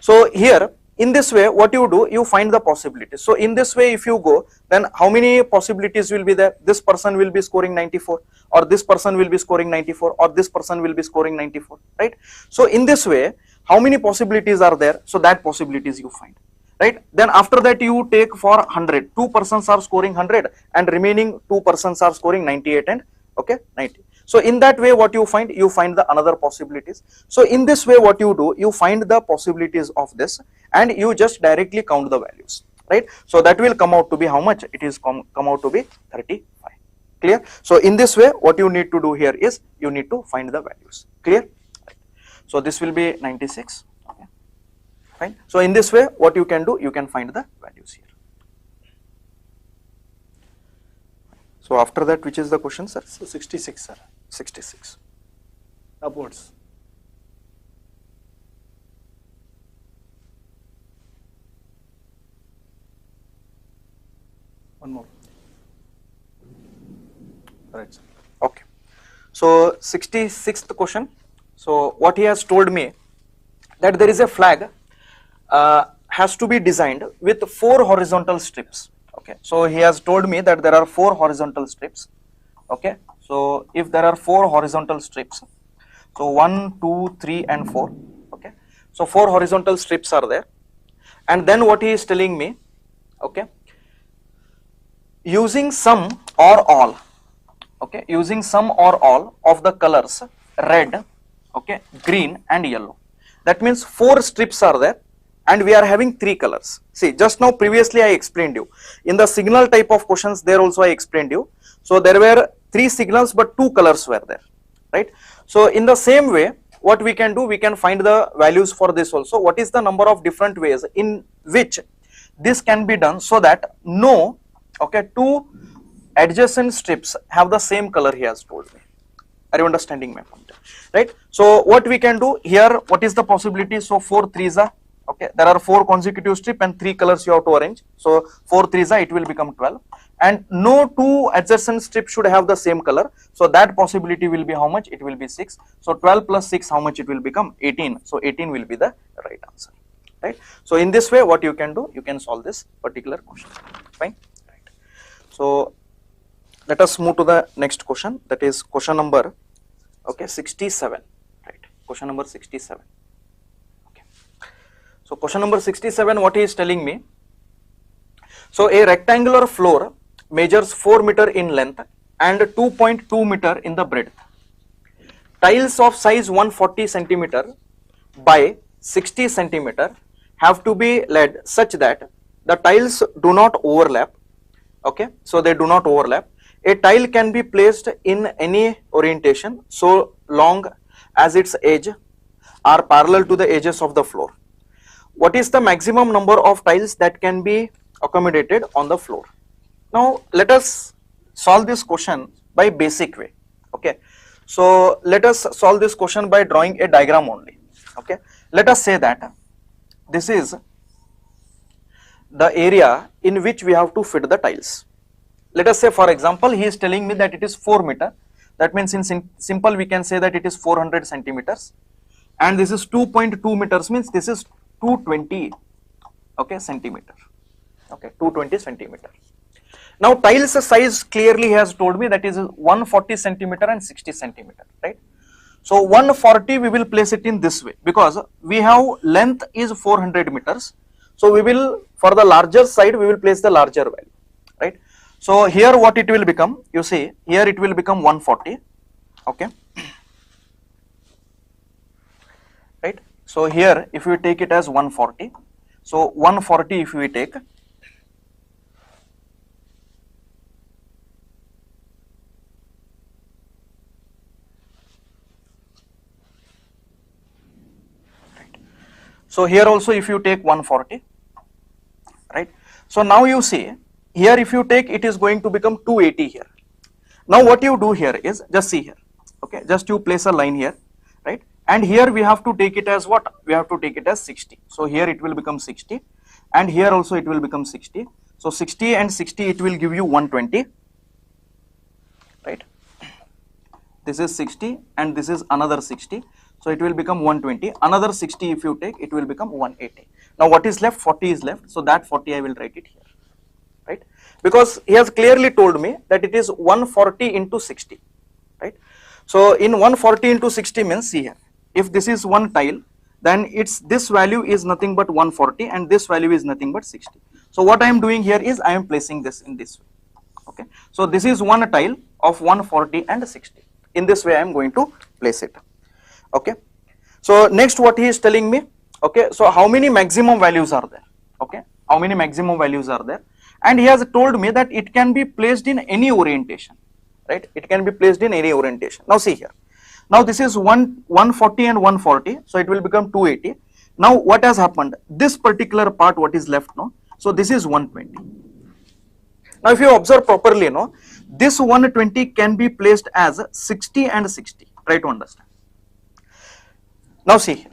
So here in this way what you do, you find the possibilities. So in this way if you go, then how many possibilities will be there? This person will be scoring 94, or this person will be scoring 94, or this person will be scoring 94, right? So in this way how many possibilities are there? So that possibilities you find, right? Then after that you take for 100, 2 persons are scoring 100 and remaining 2 persons are scoring 98 and okay 90. So in that way what you find the another possibilities. So in this way what you do, you find the possibilities of this and you just directly count the values, right? So that will come out to be how much? It is come out to be 35. Clear? So in this way what you need to do here is you need to find the values. Clear? Right. So this will be 96. Okay. Fine. So in this way what you can do, you can find the values here. So after that, which is the question, sir? So 66, sir. 66. Upwards. One more. Right, sir. Okay. So 66th question. So what he has told me that there is a flag has to be designed with 4 horizontal strips. Okay, so he has told me that there are 4 horizontal strips. Okay, so if there are 4 horizontal strips, so 1, 2, 3 and 4. Okay, so 4 horizontal strips are there, and then what he is telling me, okay, using some or all, okay, using some or all of the colors red, okay, green and yellow. That means 4 strips are there and we are having 3 colors. See, just now previously I explained you in the signal type of questions, there also I explained you. So there were 3 signals but 2 colors were there, right? So in the same way what we can do, we can find the values for this also. What is the number of different ways in which this can be done so that no, okay, 2 adjacent strips have the same color, he has told me. Are you understanding my point? Right? So what we can do here, what is the possibility? So 4 3s are, okay, there are 4 consecutive strips and 3 colors you have to arrange. So 4 3s are, it will become 12, and no 2 adjacent strips should have the same color. So that possibility will be how much? It will be 6. So 12 plus 6, how much it will become? 18. So 18 will be the right answer, right? So in this way what you can do, you can solve this particular question. Fine, right? So let us move to the next question, that is question number, okay, 67, right? Question number 67. Okay. So question number 67, what he is telling me, so a rectangular floor measures 4 meter in length and 2.2 meter in the breadth. Tiles of size 140 centimeter by 60 centimeter have to be laid such that the tiles do not overlap. Okay, so they do not overlap. A tile can be placed in any orientation so long as its edge are parallel to the edges of the floor. What is the maximum number of tiles that can be accommodated on the floor? Now let us solve this question by basic way. Okay, so let us solve this question by drawing a diagram only. Okay, let us say that this is the area in which we have to fit the tiles. Let us say, for example, he is telling me that it is 4 meter. That means in simple we can say that it is 400 centimeters, and this is 2.2 meters, means this is 220, okay, centimeter. Okay, 220 centimeter. Now tiles size clearly has told me that is 140 centimeter and 60 centimeter, right? So 140 we will place it in this way because we have length is 400 meters. So we will, for the larger side, we will place the larger value, right? So here what it will become, you see, here it will become 140, okay, right? So here if we take it as 140, so 140 if we take, so here also if you take 140, right? So now you see, here if you take, it is going to become 280 here. Now what you do here is, just see here, okay, just you place a line here, right? And here we have to take it as what? We have to take it as 60. So here it will become 60, and here also it will become 60. So 60 and 60, it will give you 120, right? This is 60 and this is another 60. So it will become 120. Another 60 if you take, it will become 180. Now what is left? 40 is left. So that 40 I will write it here, right? Because he has clearly told me that it is 140 into 60, right? So in 140 into 60 means, see here, if this is one tile, then its this value is nothing but 140 and this value is nothing but 60. So what I am doing here is I am placing this in this way, okay? So this is one tile of 140 and 60. In this way I am going to place it, okay? So next what he is telling me, okay, so how many maximum values are there, okay? How many maximum values are there? And he has told me that it can be placed in any orientation, right? It can be placed in any orientation. Now see here, now this is 140 and 140, so it will become 280. Now what has happened? This particular part, what is left now? So this is 120. Now if you observe properly, no, this 120 can be placed as 60 and 60. Try to understand. Now see here.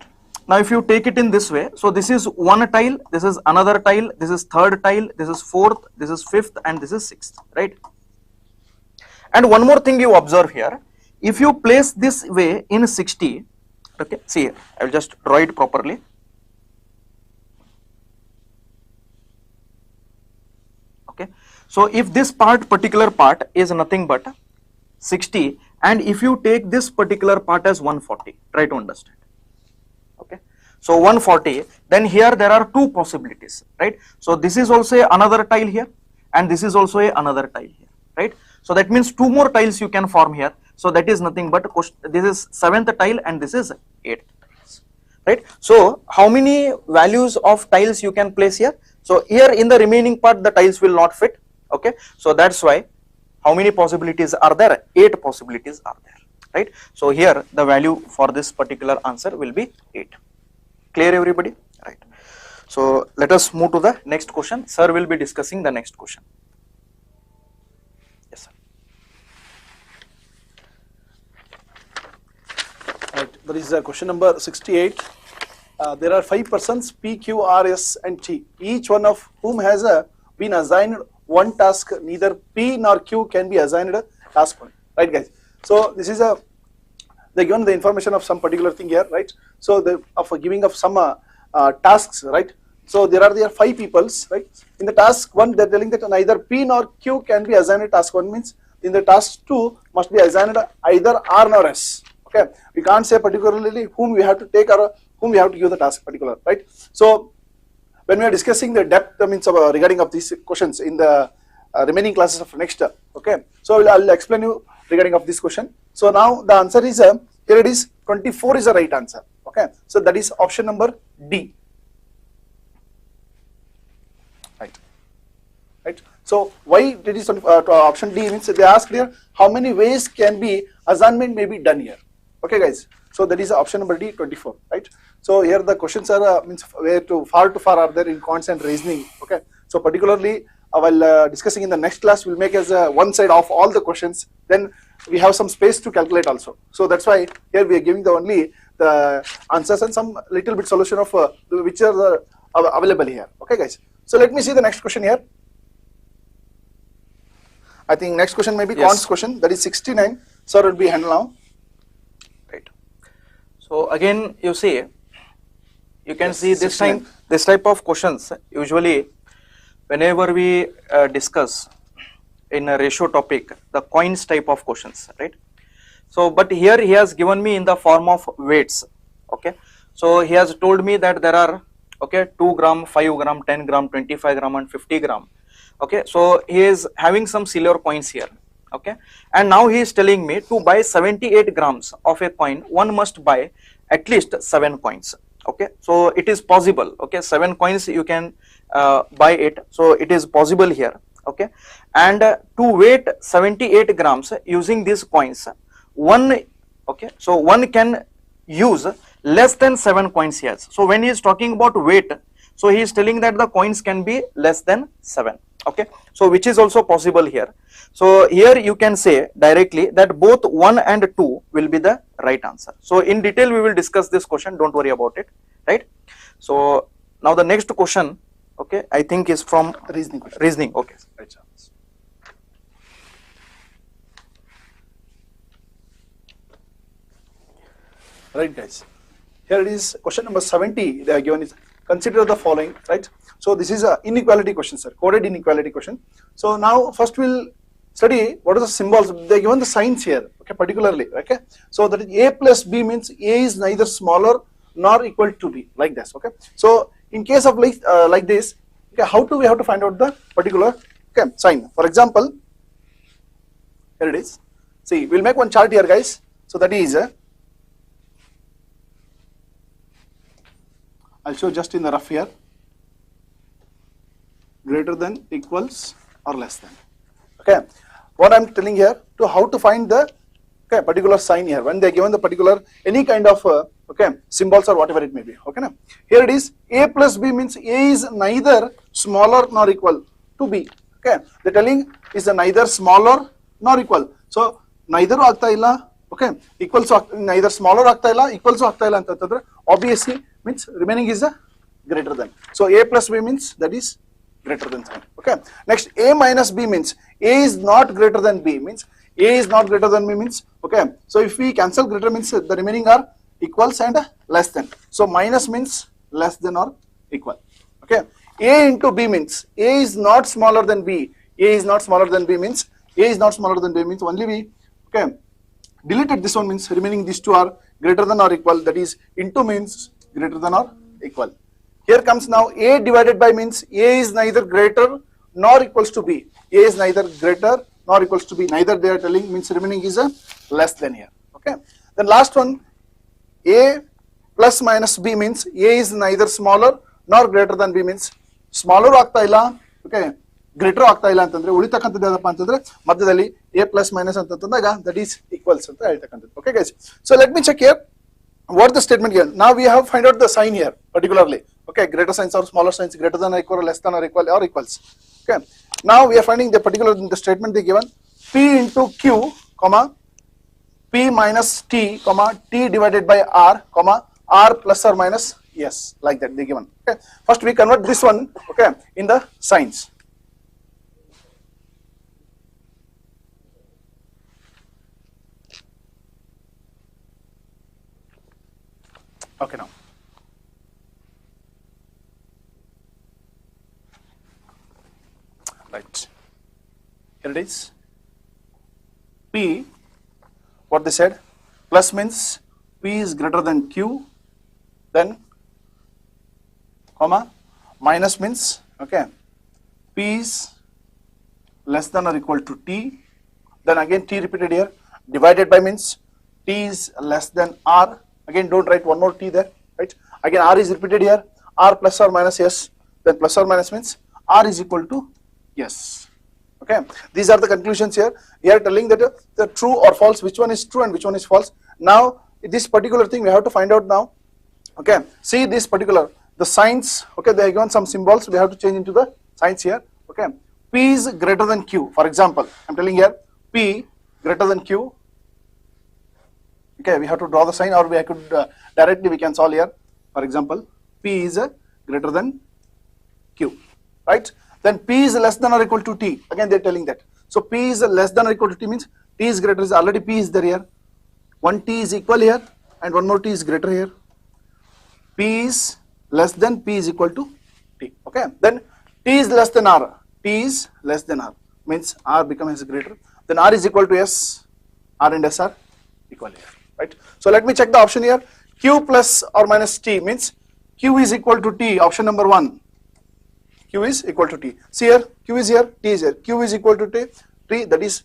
Now if you take it in this way, so this is one tile, this is another tile, this is third tile, this is fourth, this is fifth, and this is sixth, right? And one more thing you observe here, if you place this way in 60, okay, see here, I will just draw it properly. Okay, so if this particular part is nothing but 60, and if you take this particular part as 140, try to understand. Okay, so 140, then here there are two possibilities, right? So this is also another tile here, and this is also another tile here, right? So that means two more tiles you can form here. So that is nothing but this is 7th tile and this is 8th tiles, right? So how many values of tiles you can place here? So here in the remaining part the tiles will not fit, okay? So that's why how many possibilities are there? 8 possibilities are there, right? So here the value for this particular answer will be 8. Clear everybody? Right. So let us move to the next question. Sir will be discussing the next question. Yes, sir. Right, there is question number 68. There are 5 persons P, Q, R, S and T, each one of whom has been assigned one task. Neither P nor Q can be assigned a task one, right guys? So this is they given the information of some particular thing here, right? So of giving of some tasks, right? So there are 5 peoples, right? In the task 1 they are telling that neither P nor Q can be assigned a task 1, means in the task 2 must be assigned either R nor S. Okay, we can't say particularly whom we have to take or whom we have to give the task particular, right? So when we are discussing the depth, means regarding of these questions in the remaining classes of next. Okay, so I'll explain you regarding of this question. So now the answer is here it is 24 is the right answer. Okay, so that is option number D. Right. So why it is option D means they asked here how many ways can be assignment may be done here. Okay, guys. So that is option number D, 24. Right. So here the questions are means where to far are there in quants and reasoning. Okay. So particularly while discussing in the next class, we'll make as one side of all the questions. Then we have some space to calculate also. So that's why here we are giving the only the answers and some little bit solution of which are available here. Okay, guys. So let me see the next question here. I think next question may be quants question, that is 69. Sir will be handled now. Right. So again, you see, you can see this 69. time this type of questions usually whenever we discuss in a ratio topic, the coins type of questions, right? So but here he has given me in the form of weights. Okay, so he has told me that there are 2 gram, 5 gram, 10 gram, 25 gram and 50 gram. Okay, so he is having some silver coins here. Okay, and now he is telling me to buy 78 grams of a coin, one must buy at least 7 coins. Okay, so it is possible. Okay, 7 coins you can buy it, so it is possible here. Okay, and to weight 78 grams using these coins, one can use less than 7 coins here. So when he is talking about weight, so he is telling that the coins can be less than 7. Okay, so which is also possible here. So here you can say directly that both 1 and 2 will be the right answer. So in detail we will discuss this question, don't worry about it, right? So now the next question, okay, I think is from Reasoning question. reasoning. Okay, Right. Right, guys. Here it is question number 70. They are given is consider the following, right? So this is a inequality question, sir, coded inequality question. So now first we'll study what are the symbols. They are given the signs here, okay, particularly, okay. So that is A plus B means A is neither smaller nor equal to B, like this, okay. So in case of like this, okay, how do we have to find out the particular sign? For example, here it is. See, we'll make one chart here, guys. So that is I'll show just in the rough here, greater than, equals or less than. Okay, what I'm telling here to how to find the particular sign here when they are given the particular any kind of symbols or whatever it may be. Okay, now here it is A plus B means A is neither smaller nor equal to B. Okay, they're telling is neither smaller nor equal. So neither agta illa, okay, equals neither smaller agta illa, equals agta illa antantandre obviously means remaining is a greater than. So A plus B means that is greater than sign. Okay, next A minus B means A is not greater than B means A is not greater than B means, okay, so if we cancel greater means the remaining are equals and less than. So minus means less than or equal. Okay, A into B means A is not smaller than B. A is not smaller than B means A is not smaller than B means only we deleted this one means remaining these two are greater than or equal, that is into means greater than or equal. Here comes now A divided by means A is neither greater nor equals to B. A is neither greater nor equals to B. Neither they are telling means remaining is a less than here. Okay. Then last one A plus minus B means A is neither smaller nor greater than B means smaller ಆಗ್ತಾ ಇಲ್ಲ, okay, greater ಆಗ್ತಾ ಇಲ್ಲ ಅಂತಂದ್ರೆ ಉಳಿತಕ್ಕಂಥದ್ದು ಏನಪ್ಪ ಅಂತಂದ್ರೆ ಮಧ್ಯದಲ್ಲಿ A plus minus ಅಂತಂದಾಗ that is equals ಅಂತ ಹೇಳ್ತಕ್ಕಂಥದ್ದು. Okay, guys. So let me check here what the statement here. Now we have find out the sign here particularly. Okay, greater signs or smaller signs, greater than or equal or less than or equal or equals. Okay, now we are finding the particular in the statement they given P into Q, comma P minus T, comma T divided by R, comma R plus or minus yes, like that they given. Okay, first we convert this one, okay, in the signs. Okay, now right, here it is P, what they said, plus means P is greater than Q, then comma minus means okay P is less than or equal to t, then again t repeated here, divided by means t is less than r, again don't write one more t there, right? Again r is repeated here, r plus or minus s, then plus or minus means r is equal to s. Okay, these are the conclusions here. We are telling that the true or false, which one is true and which one is false. Now this particular thing we have to find out now. Okay, see this particular, the signs, okay, they are given some symbols, we have to change into the signs here. Okay, p is greater than q, for example, I'm telling here p greater than q. Okay, we have to draw the sign, or we could directly we can solve here. For example, p is greater than q, right? Then p is less than or equal to t, again they are telling that. So p is less than or equal to t means t is greater, is already p is there here, one t is equal here and one more t is greater here. P is less than, p is equal to t. Okay, then t is less than r, t is less than r means r becomes greater, then r is equal to s, r and s are equal here, right? So let me check the option here. Q plus or minus t means q is equal to t, option number 1, q is equal to t. See here, q is here, t is here, q is equal to t, that is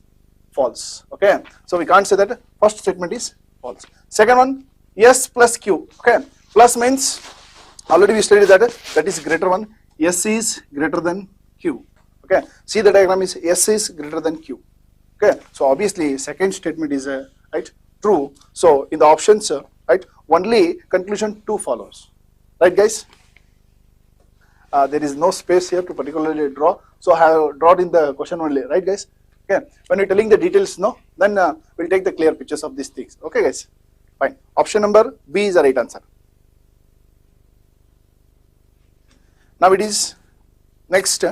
false. Okay, so we can't say that first statement is false. Second one, s plus q. Okay, plus means already we studied that that is greater one, s is greater than q. Okay, see the diagram is s is greater than q. Okay, so obviously second statement is right, true. So in the options, right, only conclusion 2 follows, right guys? There is no space here to particularly draw, so I have drawn in the question only, right guys? Okay, when you're telling the details, no, then we'll take the clear pictures of these things. Okay guys, fine. Option number B is the right answer. Now it is next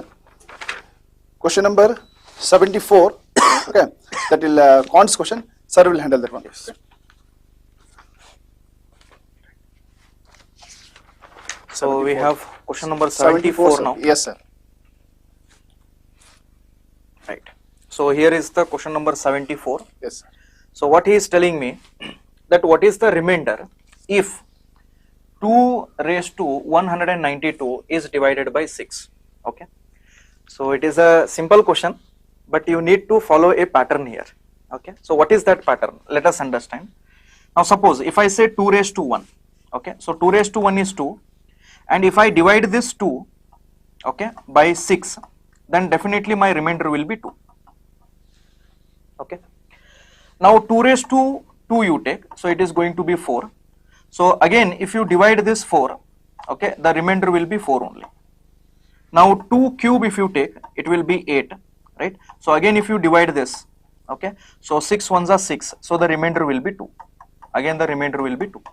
question number 74. Okay, that will cons question. Sir will handle that one. Yes. Okay. So we have question number 74 now. Yes, sir. Right. So here is the question number 74. Yes, sir. So what he is telling me that what is the remainder if 2 raised to 192 is divided by 6. Okay. So it is a simple question, but you need to follow a pattern here. Okay. So what is that pattern? Let us understand. Now suppose if I say 2 raised to 1. Okay. So 2 raised to 1 is 2. And if I divide this 2, okay, by 6, then definitely my remainder will be 2. Okay. Now 2 raised to 2 you take, so it is going to be 4. So again, if you divide this 4, okay, the remainder will be 4 only. Now 2 cube if you take, it will be 8, right? So again, if you divide this, okay, so 6 ones are 6, so the remainder will be 2. Again, the remainder will be 2,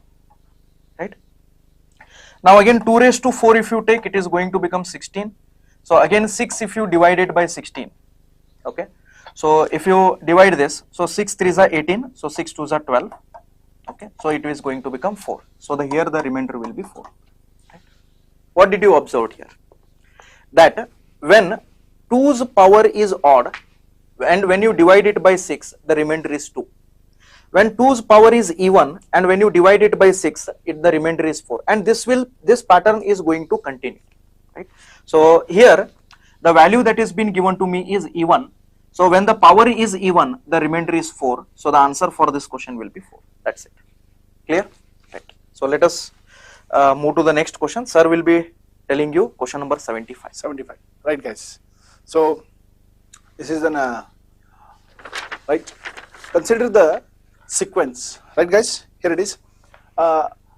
right? Now again 2 raised to 4 if you take, it is going to become 16. So again 6 if you divide it by 16, okay. So if you divide this, so 6 3s are 18, so 6 2s are 12, okay. So it is going to become 4. So here the remainder will be 4. Right? What did you observe here? That when 2's power is odd and when you divide it by 6, the remainder is 2. When 2's power is even and when you divide it by 6, the remainder is 4. And this pattern is going to continue, right? So here the value that is been given to me is even. So when the power is even, the remainder is 4. So the answer for this question will be 4. That's it. Clear? Right. So let us move to the next question. Sir will be telling you question number 75. 75. Right guys. So this is an right. Consider the sequence, right guys? Here it is.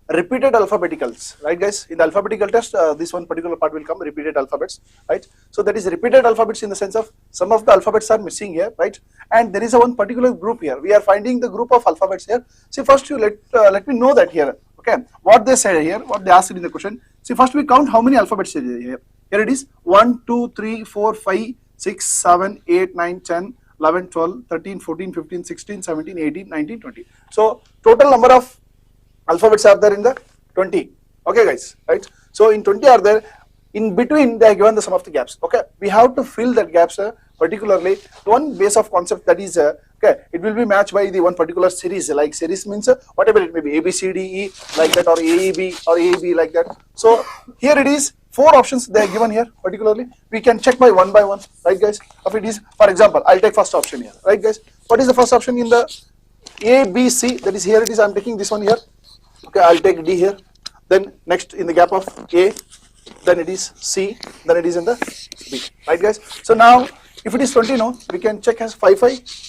Repeated alphabeticals, right guys? In the alphabetical test, this one particular part will come, repeated alphabets, right? So that is repeated alphabets in the sense of some of the alphabets are missing here, right? And there is a one particular group here. We are finding the group of alphabets here. See, first you let me know that here, okay? What they said here, what they asked in the question. See, first we count how many alphabets are here. Here it is 1, 2, 3, 4, 5, 6, 7, 8, 9, 10, 11, 12, 13, 14, 15, 16, 17, 18, 19, 20. So total number of alphabets are there in the 20. Okay guys, right? So in 20 are there, in between they are given the sum of the gaps. Okay, we have to fill that gaps particularly one base of concept, that is okay, it will be matched by the one particular series. Like series means whatever it may be, A B C D E like that, or A E B or A E B like that. So here it is 4 options they are given here particularly. We can check by one, right guys? If it is, for example, I'll take first option here, right guys? What is the first option in the A, B, C? That is here it is, I'm taking this one here. Okay, I'll take D here. Then next in the gap of A, then it is C, then it is in the B, right guys? So now if it is 20 now, we can check as 5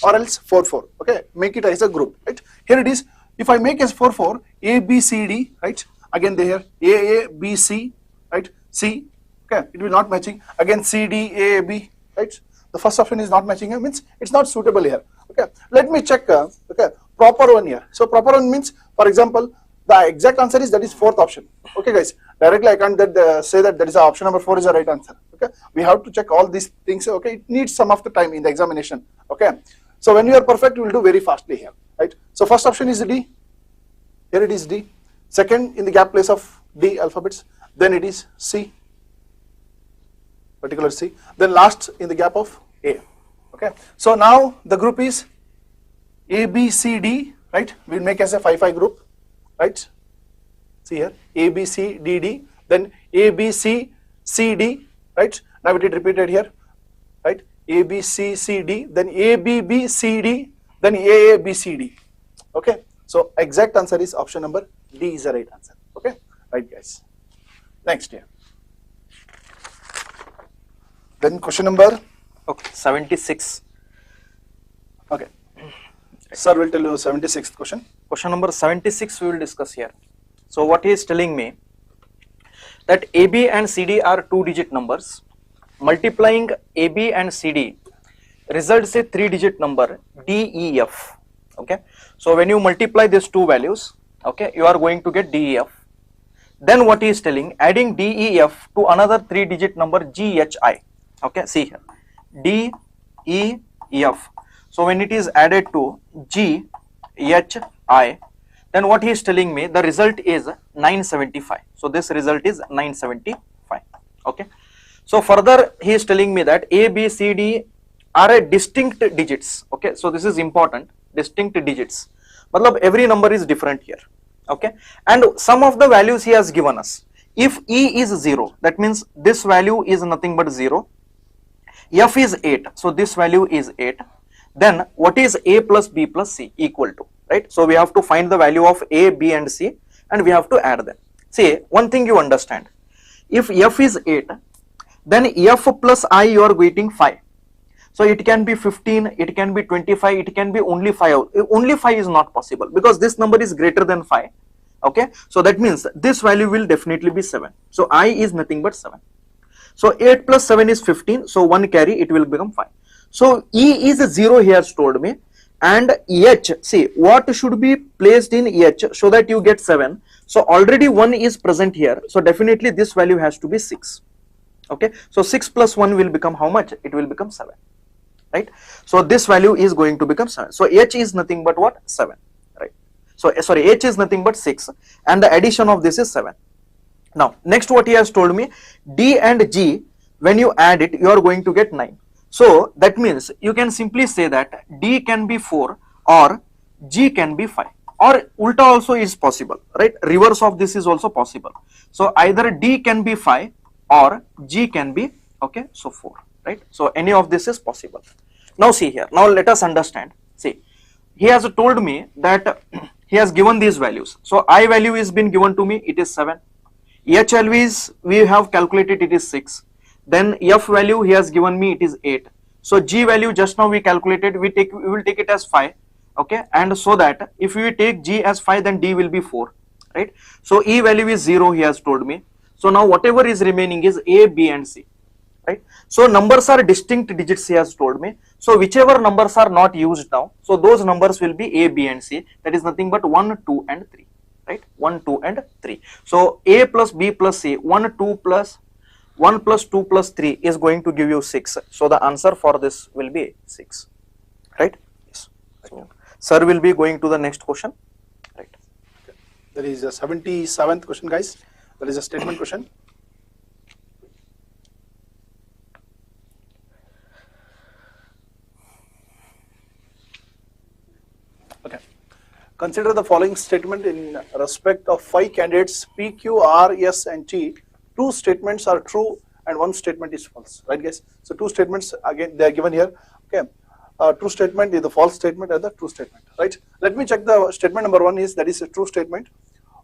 or else 4. Okay, make it as a group, right? Here it is, if I make as 4, A, B, C, D, right? Again they here A, B, C, right? C, okay, it will not matching. Again C, D, A, B, right? The first option is not matching here, means it's not suitable here. Okay, let me check, okay, proper one here. So proper one means, for example, the exact answer is that is 4th option. Okay guys, directly I can't say that is option number 4 is the right answer. Okay, we have to check all these things. Okay, it needs some of the time in the examination. Okay, so when you are perfect, you will do very fastly here, right? So first option is D. Here it is D. Second in the gap place of D alphabets, then it is C, particular C. Then last in the gap of A. Okay, so now the group is A, B, C, D, right? We'll make as a 5 group. Right, see here A, B, C, D, D, then A, B, C, C, D, right? Now it is repeated here, right? A, B, C, C, D, then A, B, B, C, D, then A, B, C, D. Okay, so exact answer is option number D is the right answer. Okay, right guys. Next here. Then question number 76. Okay, sir will tell you 76th question. Question number 76 we will discuss here. So what he is telling me that AB and CD are 2-digit numbers. Multiplying AB and CD results a 3-digit number DEF. Okay, so when you multiply these two values, okay, you are going to get DEF. Then what he is telling, adding DEF to another 3-digit number GHI. Okay, see here DEF. So when it is added to GHI, then what he is telling me, the result is 975. So this result is 975. Okay, so further he is telling me that A, B, C, D are a distinct digits. Okay, so this is important, distinct digits. Matlab every number is different here. Okay, and some of the values he has given us. If E is 0, that means this value is nothing but 0. F is 8, so this value is 8. Then what is A plus B plus C equal to, right? So we have to find the value of A, B and C and we have to add them. See, one thing you understand, if F is 8, then F plus I you are getting 5. So it can be 15, it can be 25, it can be only 5. Only 5 is not possible because this number is greater than 5. Okay, so that means this value will definitely be 7. So I is nothing but 7. So 8 plus 7 is 15. So 1 carry, it will become 5. So E is 0 he has told me, and H, see what should be placed in H so that you get 7. So already 1 is present here, so definitely this value has to be 6. Okay, so 6 plus 1 will become how much? It will become 7, right? So this value is going to become 7. So H is nothing but what? 7, right? So sorry, H is nothing but 6 and the addition of this is 7. Now next what he has told me, D and G, when you add it, you are going to get 9. So that means you can simply say that D can be 4 or G can be 5, or ulta also is possible, right? Reverse of this is also possible. So either D can be 5 or G can be, okay, so 4, right? So any of this is possible. Now see here, now let us understand. See, he has told me that he has given these values. So I value is been given to me, it is 7. H value is, we have calculated, it is 6. Then F value he has given me, it is 8. So G value just now we calculated, we will take it as 5. Okay, and so that if we take G as 5, then D will be 4, right? So E value is 0 he has told me. So now whatever is remaining is A, B and C, right? So numbers are distinct digits he has told me. So whichever numbers are not used now, so those numbers will be A, B and C, that is nothing but 1, 2 and 3, right? 1, 2 and 3. So A plus B plus C, 1, 2 plus 1 plus 2 plus 3 is going to give you 6. So the answer for this will be 6, right? Yes. So sir will be going to the next question, right? Okay. There is a 77th question, guys. That is a statement question. Okay. Consider the following statement in respect of 5 candidates P, Q, R, S and T two statements are true and one statement is false, right guys? So two statements again they are given here, okay? True statement is the false statement and the true statement, right? Let me check the statement number 1 is, that is a true statement.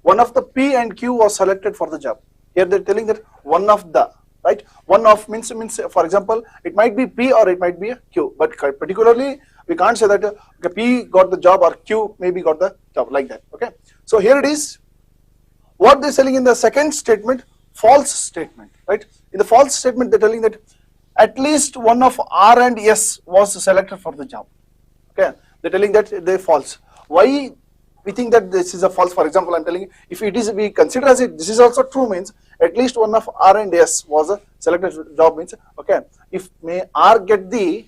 One of the P and Q was selected for the job. Here they're telling that one of the, right? One of means for example, it might be P or it might be a Q, but particularly we can't say that okay, P got the job or Q maybe got the job, like that, okay? So here it is, what they're telling in the second statement, false statement, right? In the false statement they're telling that at least one of R and S was selected for the job, okay? They're telling that they're false. Why we think that this is a false? For example, I'm telling you, if it is, we consider as it, this is also true, means at least one of R and S was a selected job, means, okay, if may R get the,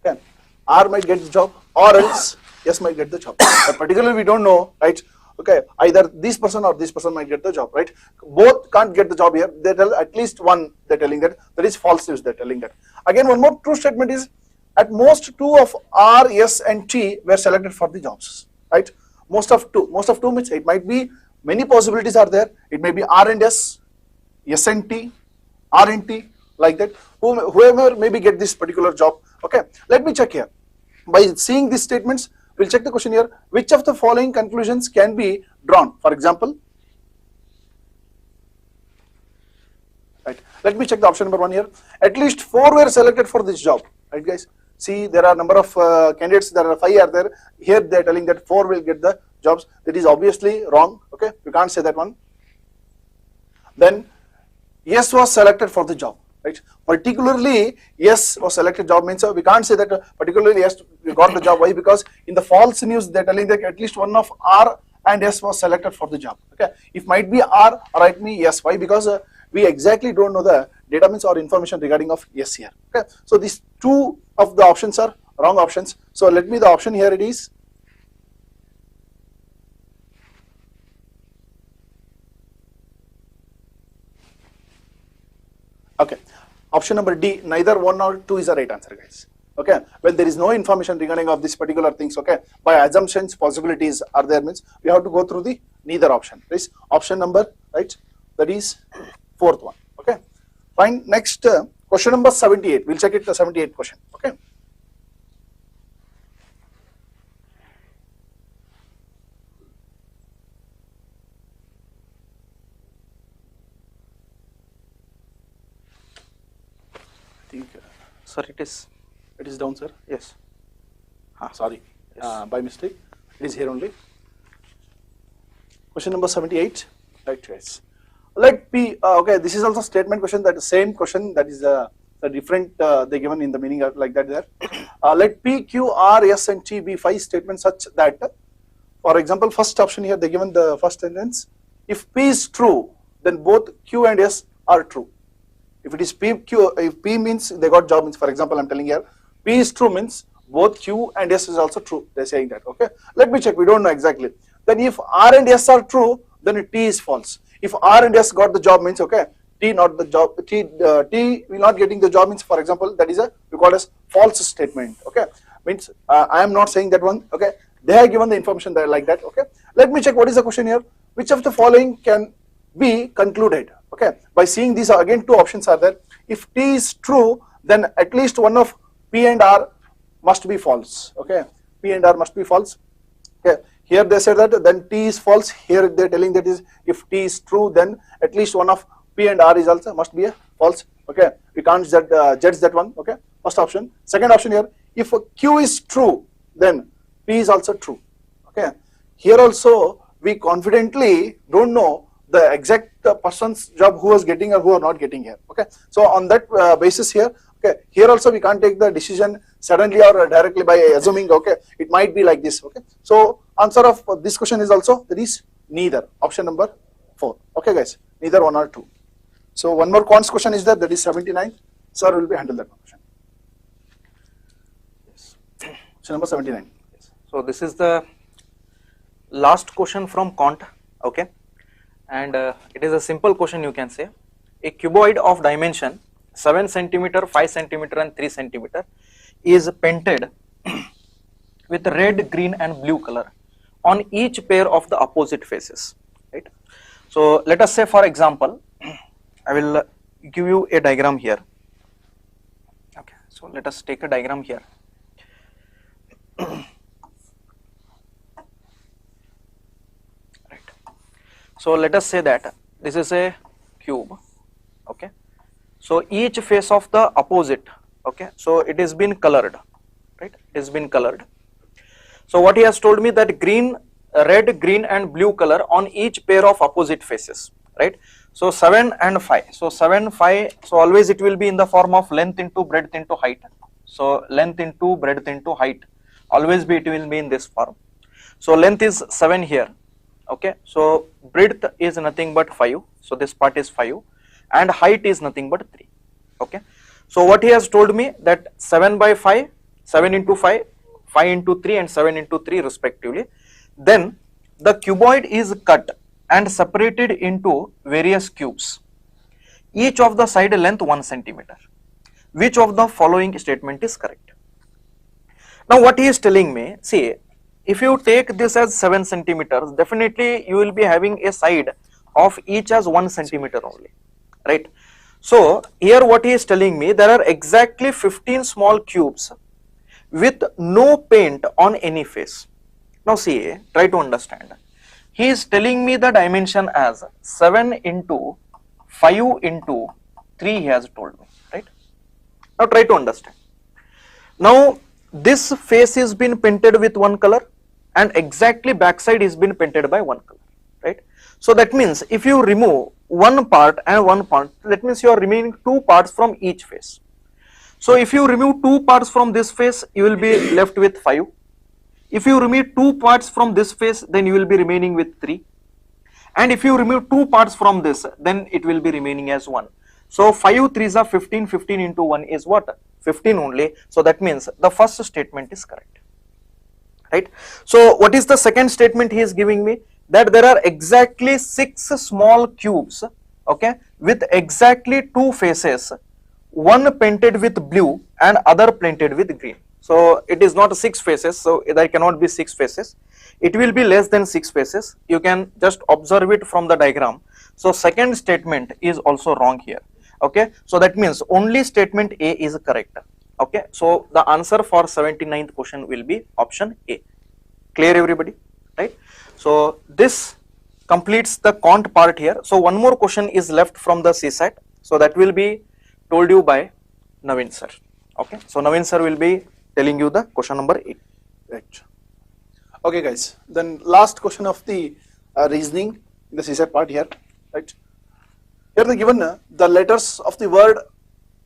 okay, R might get the job or else S might get the job, but particularly we don't know, right? Okay, either this person or this person might get the job, right? Both can't get the job here. They tell at least one, they're telling that is false news, they're telling that. Again, one more true statement is, at most 2 of R, S and T were selected for the jobs, right? Most of 2 means it might be many possibilities are there. It may be R and S, S and T, R and T, like that. Whoever maybe get this particular job, okay? Let me check here. By seeing these statements, we'll check the question here. Which of the following conclusions can be drawn? For example, right? Let me check the option number 1 here. At least 4 were selected for this job, right guys? See, there are number of candidates, there are 5 are there. Here they are telling that 4 will get the jobs. That is obviously wrong, okay? We can't say that one. Then yes was selected for the job, right? Particularly yes was selected job means we can't say that particularly yes we got the job. Why? Because in the false news they're telling that at least one of R and S was selected for the job, okay? If might be R or might be yes. Why? Because we exactly don't know the data means or information regarding of yes here, okay? So these 2 of the options are wrong options. So let me the option here it is, okay, option number D, neither 1 or 2 is the right answer, guys, okay? When there is no information regarding of this particular things, okay, by assumptions possibilities are there, means we have to go through the neither option, right? Option number, right, that is 4th one, okay? Fine. Next question number 78, we'll check it, the 78th question, okay? I think Sir, it is down, sir. yes. Sorry, Yes. by mistake. It is here only. Question number 78, right guys? Let P, okay, this is also statement question, that same question, that is the different they given in the meaning of like that there. Let P, Q, R, S and T be 5 statements such that, for example, first option here they given the first sentence, if P is true then both Q and S are true. If it is P, Q, if P means they got job, means for example I'm telling here, P is true means both Q and S is also true, they're saying that, okay? Let me check, we don't know exactly. Then if R and S are true, then T is false. If R and S got the job means, okay, T not the job, T will not getting the job means, for example, that is a, we call as false statement, okay? Means I am not saying that one, okay? They have given the information there like that, okay? Let me check what is the question here. Which of the following can be concluded, okay? By seeing these again 2 options are there. If T is true, then at least one of P and R must be false, okay? P and R must be false, okay? Here they said that then T is false. Here they are telling that is if T is true, then at least one of P and R is also must be a false, okay? We can't judge that one, okay? First option. Second option here, if Q is true, then P is also true, okay? Here also we confidently don't know the exact person's job who was getting or who are not getting here, okay? So on that basis here, okay, here also we can't take the decision suddenly or directly by assuming, okay, it might be like this, okay? So answer of this question is also, that is neither, option number 4, okay guys, neither 1 or 2. So one more cons question is there, that is 79. Sir will be handle that question. Yes. Question number 79. Yes. So this is the last question from Kant, okay? And it is a simple question, you can say. A cuboid of dimension 7 centimeter, 5 centimeter and 3 centimeter is painted with red, green and blue color on each pair of the opposite faces, right? So let us say, for example, I will give you a diagram here. Okay, so let us take a diagram here. Right. So let us say that this is a cube. Okay. So each face of the opposite. Okay. So it is been colored. Right. It has been colored. So what he has told me that green, red, green and blue color on each pair of opposite faces, right? So 7 and 5. So 7, 5, so always it will be in the form of length into breadth into height. So length into breadth into height, always it will be in this form. So length is 7 here, okay? So breadth is nothing but 5, so this part is 5 and height is nothing but 3, okay? So what he has told me that 7 by 5, 7 into 5, 5 into 3 and 7 into 3 respectively. Then the cuboid is cut and separated into various cubes, each of the side length 1 centimeter. Which of the following statement is correct? Now what he is telling me, see, if you take this as 7 centimeters, definitely you will be having a side of each as 1 centimeter only, right? So here what he is telling me, there are exactly 15 small cubes with no paint on any face. Now see, try to understand. He is telling me the dimension as 7 into 5 into 3 he has told me, right? Now try to understand. Now this face is been painted with one color and exactly backside is been painted by one color, right? So that means if you remove one part and one part, that means you are remaining 2 parts from each face. So if you remove 2 parts from this face, you will be left with 5. If you remove 2 parts from this face, then you will be remaining with 3. And if you remove 2 parts from this, then it will be remaining as 1. So 5 3s are 15, 15 into 1 is what? 15 only. So that means the first statement is correct, right? So what is the second statement he is giving me? That there are exactly 6 small cubes, okay, with exactly 2 faces, one painted with blue and other painted with green. So it is not 6 faces, so there cannot be 6 faces. It will be less than 6 faces. You can just observe it from the diagram. So second statement is also wrong here, okay? So that means only statement A is correct, okay? So the answer for 79th question will be option A. Clear everybody, right? So this completes the quant part here. So one more question is left from the CSAT. So that will be told you by Naveen sir, okay? So Naveen sir will be telling you the question number 8. Right. Okay guys, then last question of the reasoning in the CSAT part here, right? Here they given the letters of the word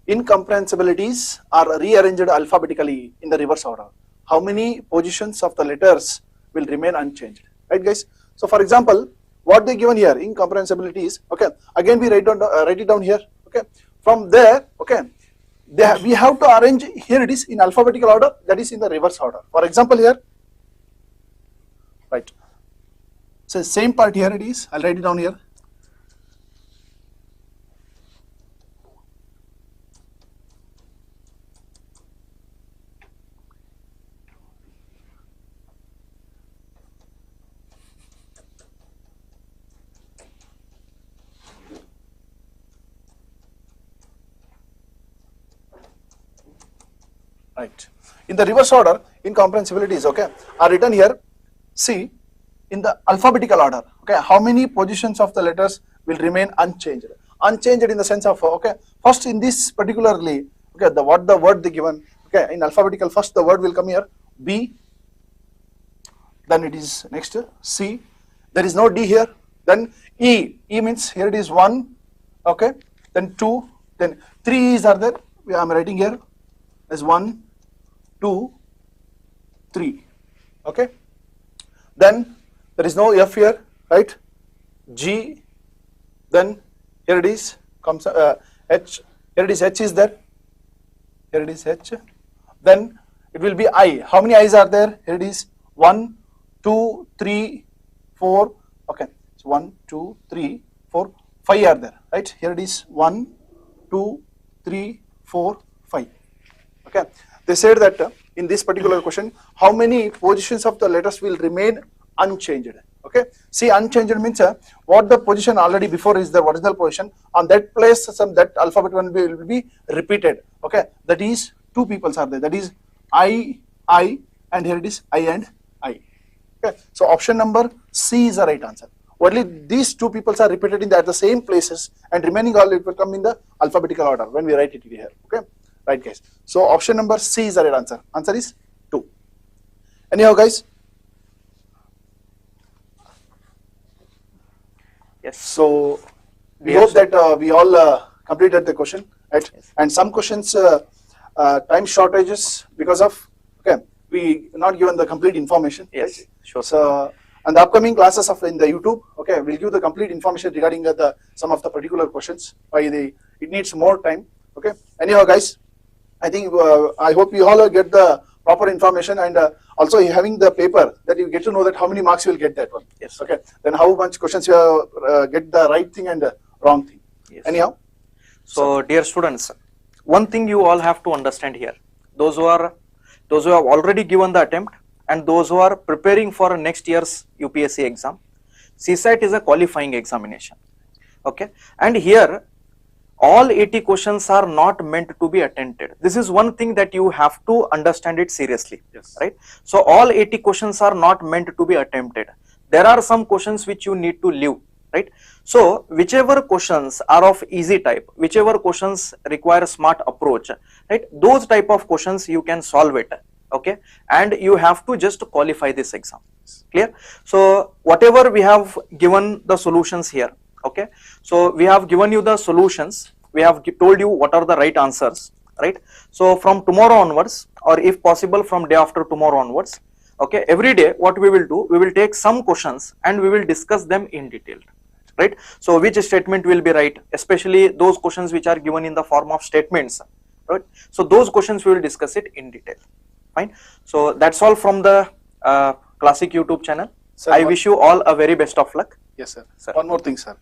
incomprehensibilities are rearranged alphabetically in the reverse order. How many positions of the letters will remain unchanged, right guys? So for example, what they given here, incomprehensibilities, okay, again we write it down here, okay? From there, okay, we have to arrange, here it is in alphabetical order, that is in the reverse order. For example here, right, so same part here it is, I'll write it down here. Right. In the reverse order, incomprehensibilities, okay, are written here. See, in the alphabetical order, okay, how many positions of the letters will remain unchanged? Unchanged in the sense of, okay, first in this particularly, okay, the word they given, okay, in alphabetical, first the word will come here, B, then it is next C, there is no D here, then E means here it is 1, okay, then 2, then 3 E's are there, I am writing here as 1, 2, 3, okay, then there is no F here, right, G, then here it is, comes H, here it is H is there, here it is H, then it will be I, how many I's are there, here it is 1, 2, 3, 4, okay, so 1, 2, 3, 4, 5 are there, right, here it is 1, 2, 3, 4, 5, okay. They said that in this particular question, how many positions of the letters will remain unchanged, Okay, see unchanged means what the position already before is the original position, on that place that alphabet will be repeated. Okay, that is two peoples are there, that is I, and here it is I and I. Okay, so option number C is the right answer. Only these two peoples are repeated in the same places, and remaining all it will come in the alphabetical order when we write it here. Okay, right guys. So option number C is the right answer. Answer is 2. Anyhow guys. Yes. So we Yes, hope that we all completed the question, right? Yes. And some questions time shortages because of we not given the complete information. Yes, Right? sure. So and the upcoming classes of in the YouTube, we'll give the complete information regarding the some of the particular questions. It needs more time. Okay. Anyhow, guys, I think I hope you all get the proper information, and also having the paper that you get to know that how many marks you will get that one. Yes. Okay. Then how much questions you get the right thing and wrong thing. Yes. Anyhow. So, dear students, one thing you all have to understand here: those who have already given the attempt and those who are preparing for next year's UPSC exam, CSAT is a qualifying examination. Okay, and here all 80 questions are not meant to be attempted. This is one thing that you have to understand it seriously. Yes. Right? So all 80 questions are not meant to be attempted. There are some questions which you need to leave. Right? So whichever questions are of easy type, whichever questions require smart approach, right? Those type of questions you can solve it. Okay, and you have to just qualify this exam. Clear? So whatever we have given the solutions here. Okay, so we have given you the solutions, we have told you what are the right answers, right? So from tomorrow onwards, or if possible from day after tomorrow onwards, okay, every day what we will do, we will take some questions and we will discuss them in detail, right? So which statement will be right, especially those questions which are given in the form of statements, right? So those questions we will discuss it in detail. Fine. So that's all from the Classic YouTube channel. Sir, I wish you all a very best of luck. Yes, sir. Sir. One more thing, sir.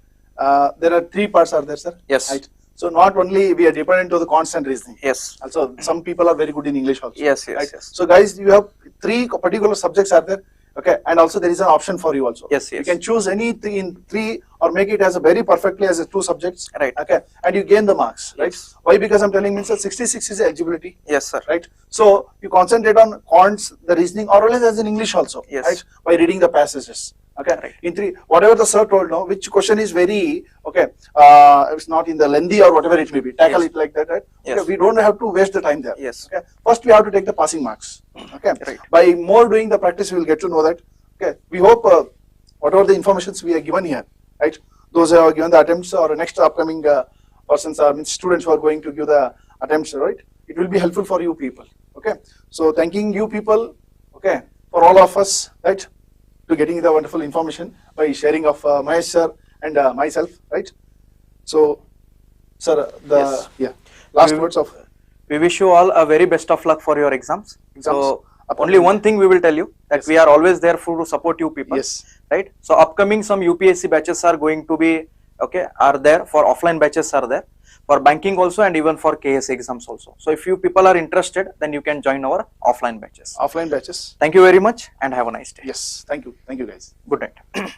There are 3 parts are there, sir. Yes. Right. So not only we are dependent to the constant reasoning. Yes. Also, some people are very good in English also. Yes, yes, right? yes. So guys, you have 3 particular subjects are there. Okay, and also there is an option for you also. Yes, You yes. can choose any in 3 or make it as a very perfectly as a 2 subjects. Right. Okay, and you gain the marks. Right. Yes. Why? Because I'm telling means that 66 is eligibility. Yes, sir. Right. So you concentrate on cons, the reasoning, or else as in English also. Yes. Right. By reading the passages. Okay. Right. In 3, whatever the sir told now, which question is very it's not in the lengthy or whatever it may be. Tackle Yes. it like that. Right. Yes. Okay. We don't have to waste the time there. Yes. Okay. First, we have to take the passing marks. Okay. Right. By more doing the practice, we will get to know that. Okay. We hope whatever the informations we are given here, right? Those who have given the attempts or next upcoming persons or students who are going to give the attempts, right? It will be helpful for you people. Okay. So thanking you people. Okay. For all of us, right? To getting the wonderful information by sharing of Mahesh sir and myself, right? So, sir, Yes. last We- words of We wish you all a very best of luck for your exams. Exams. So Upcoming. only one thing we will tell you, that Yes. we are always there to support you people. Yes. Right? So upcoming some UPSC batches are going to be, are there, for offline batches are there, for banking also, and even for KS exams also. So if you people are interested, then you can join our offline batches. offline batches. Thank you very much and have a nice day. Yes. Thank you. Thank you, guys. Good night.